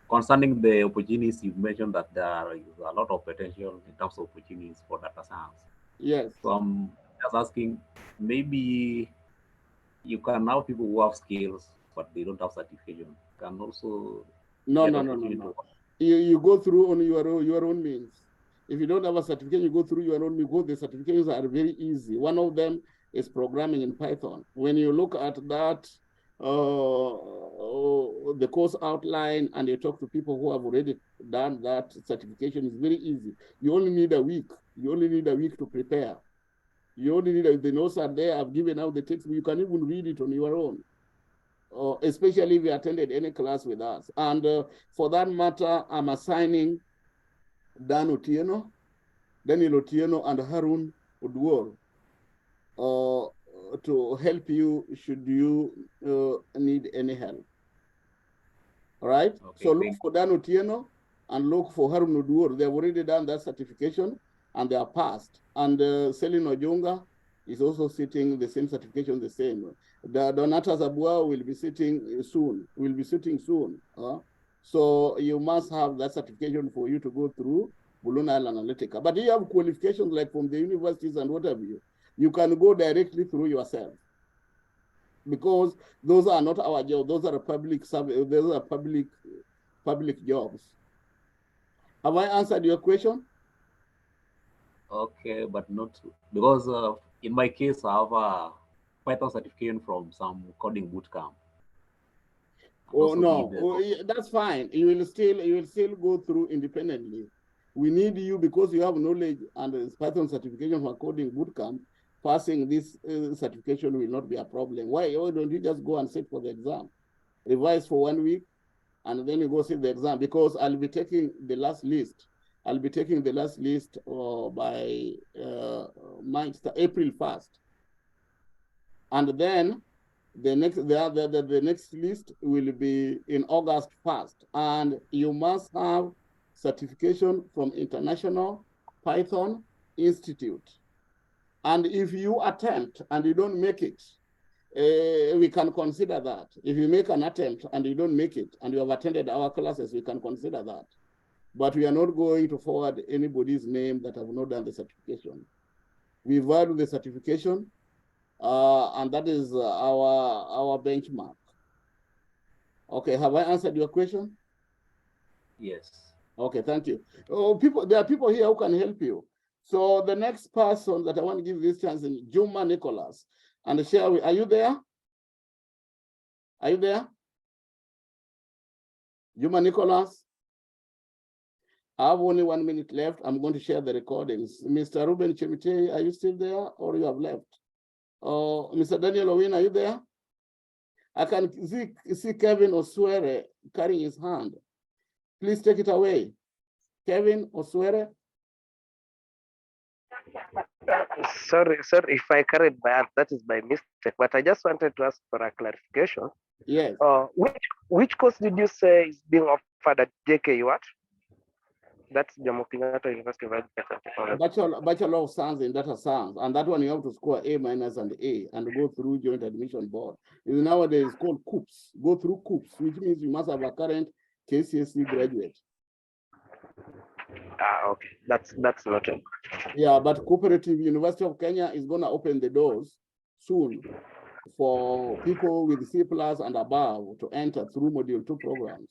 Concerning the opportunities, you mentioned that there is a lot of potential in terms of opportunities for data science. Yes. So I'm just asking, maybe you can now people who have skills, but they don't have certification, can also No. You go through on your own means. If you don't have a certificate, you go through your own means. The certifications are very easy. One of them is programming in Python. When you look at that, the course outline, and you talk to people who have already done that certification, is very easy. You only need a week. You only need a week to prepare. You only need the notes are there. I've given out the text. You can even read it on your own, especially if you attended any class with us. And for that matter, I'm assigning Dan Otieno, Daniel Otieno, and Harun Udwor to help you should you need any help. All right. Okay, so look for Dan Otieno and look for Harun Udwor. They've already done that certification and they are passed. And Selin Ojonga is also sitting the same certification, the same. The Donata Zabua will be sitting soon. So you must have that certification for you to go through Blue Nile Analytica. But you have qualifications like from the universities and whatever you can go directly through yourself, because those are not our jobs. Those are public jobs. Have I answered your question? Okay, but not because in my case I have a Python certification from some coding bootcamp. Oh no, that's fine. You will still go through independently. We need you because you have knowledge and Python certification for coding bootcamp. Passing this certification will not be a problem. Why don't you just go and sit for the exam? Revise for 1 week, and then you go sit the exam, because I'll be taking the last list. I'll be taking the last list by April 1st. And then the next list will be in August 1st. And you must have certification from International Python Institute. And if you attempt and you don't make it, we can consider that. If you make an attempt and you don't make it, and you have attended our classes, we can consider that. But we are not going to forward anybody's name that have not done the certification. We value the certification, and that is our benchmark. Okay, have I answered your question? Yes. Okay, thank you. There are people here who can help you. So the next person that I want to give this chance is Juma Nicholas. And share, are you there? Are you there? Juma Nicholas? I have only 1 minute left. I'm going to share the recordings. Mr. Ruben Chemite, are you still there or you have left? Mr. Daniel Owen, are you there? I can see Kevin Oswere carrying his hand. Please take it away. Kevin Oswere. Sorry, sir, if I carried my hand, that is my mistake. But I just wanted to ask for a clarification. Yes. Which course did you say is being offered at JKU? What? That's Jomo Kenyatta University of Agriculture. Bachelor of Science in Data Science, and that one you have to score A- and A and go through Joint Admission Board. Nowadays called COOPS. Go through COOPS, which means you must have a current KCSE graduate. Okay, that's noted. Yeah, but Cooperative University of Kenya is going to open the doors soon for people with C+ and above to enter through Module 2 programs.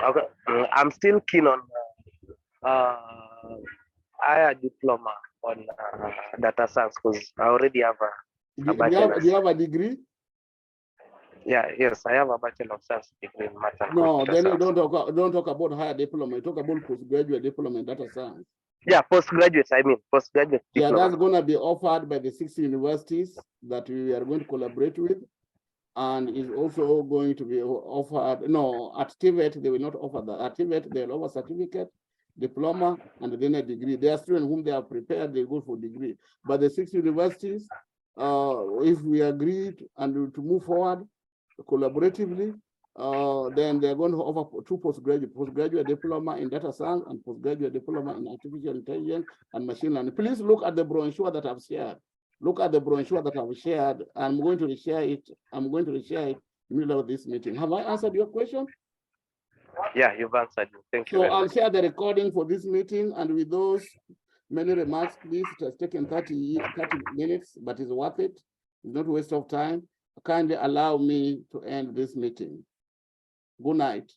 Okay, I'm still keen on higher diploma on data science because I already have a bachelor's. Do you have a degree? Yes, I have a Bachelor of Science degree in math and No, then you science. don't talk about higher diploma. You talk about postgraduate diploma in data science. Yeah, postgraduate. I mean postgraduate diploma. Yeah, that's going to be offered by the 6 universities that we are going to collaborate with, and is also going to be offered. No, at TVET they will not offer that. At TVET they'll offer certificate, diploma, and then a degree. There are students whom they are prepared, they go for degree. But the 6 universities, if we agree and to move forward collaboratively, then they're going to offer 2 postgraduate diploma in data science and postgraduate diploma in artificial intelligence and machine learning. Please look at the brochure that I've shared. Look at the brochure that I've shared. I'm going to reshare it. I'm going to reshare it in the middle of this meeting. Have I answered your question? Yeah, you've answered. Thank you. So I'll share the recording for this meeting, and with those many remarks, please, it has taken 30 minutes, but it's worth it. It's not a waste of time. Kindly allow me to end this meeting. Good night.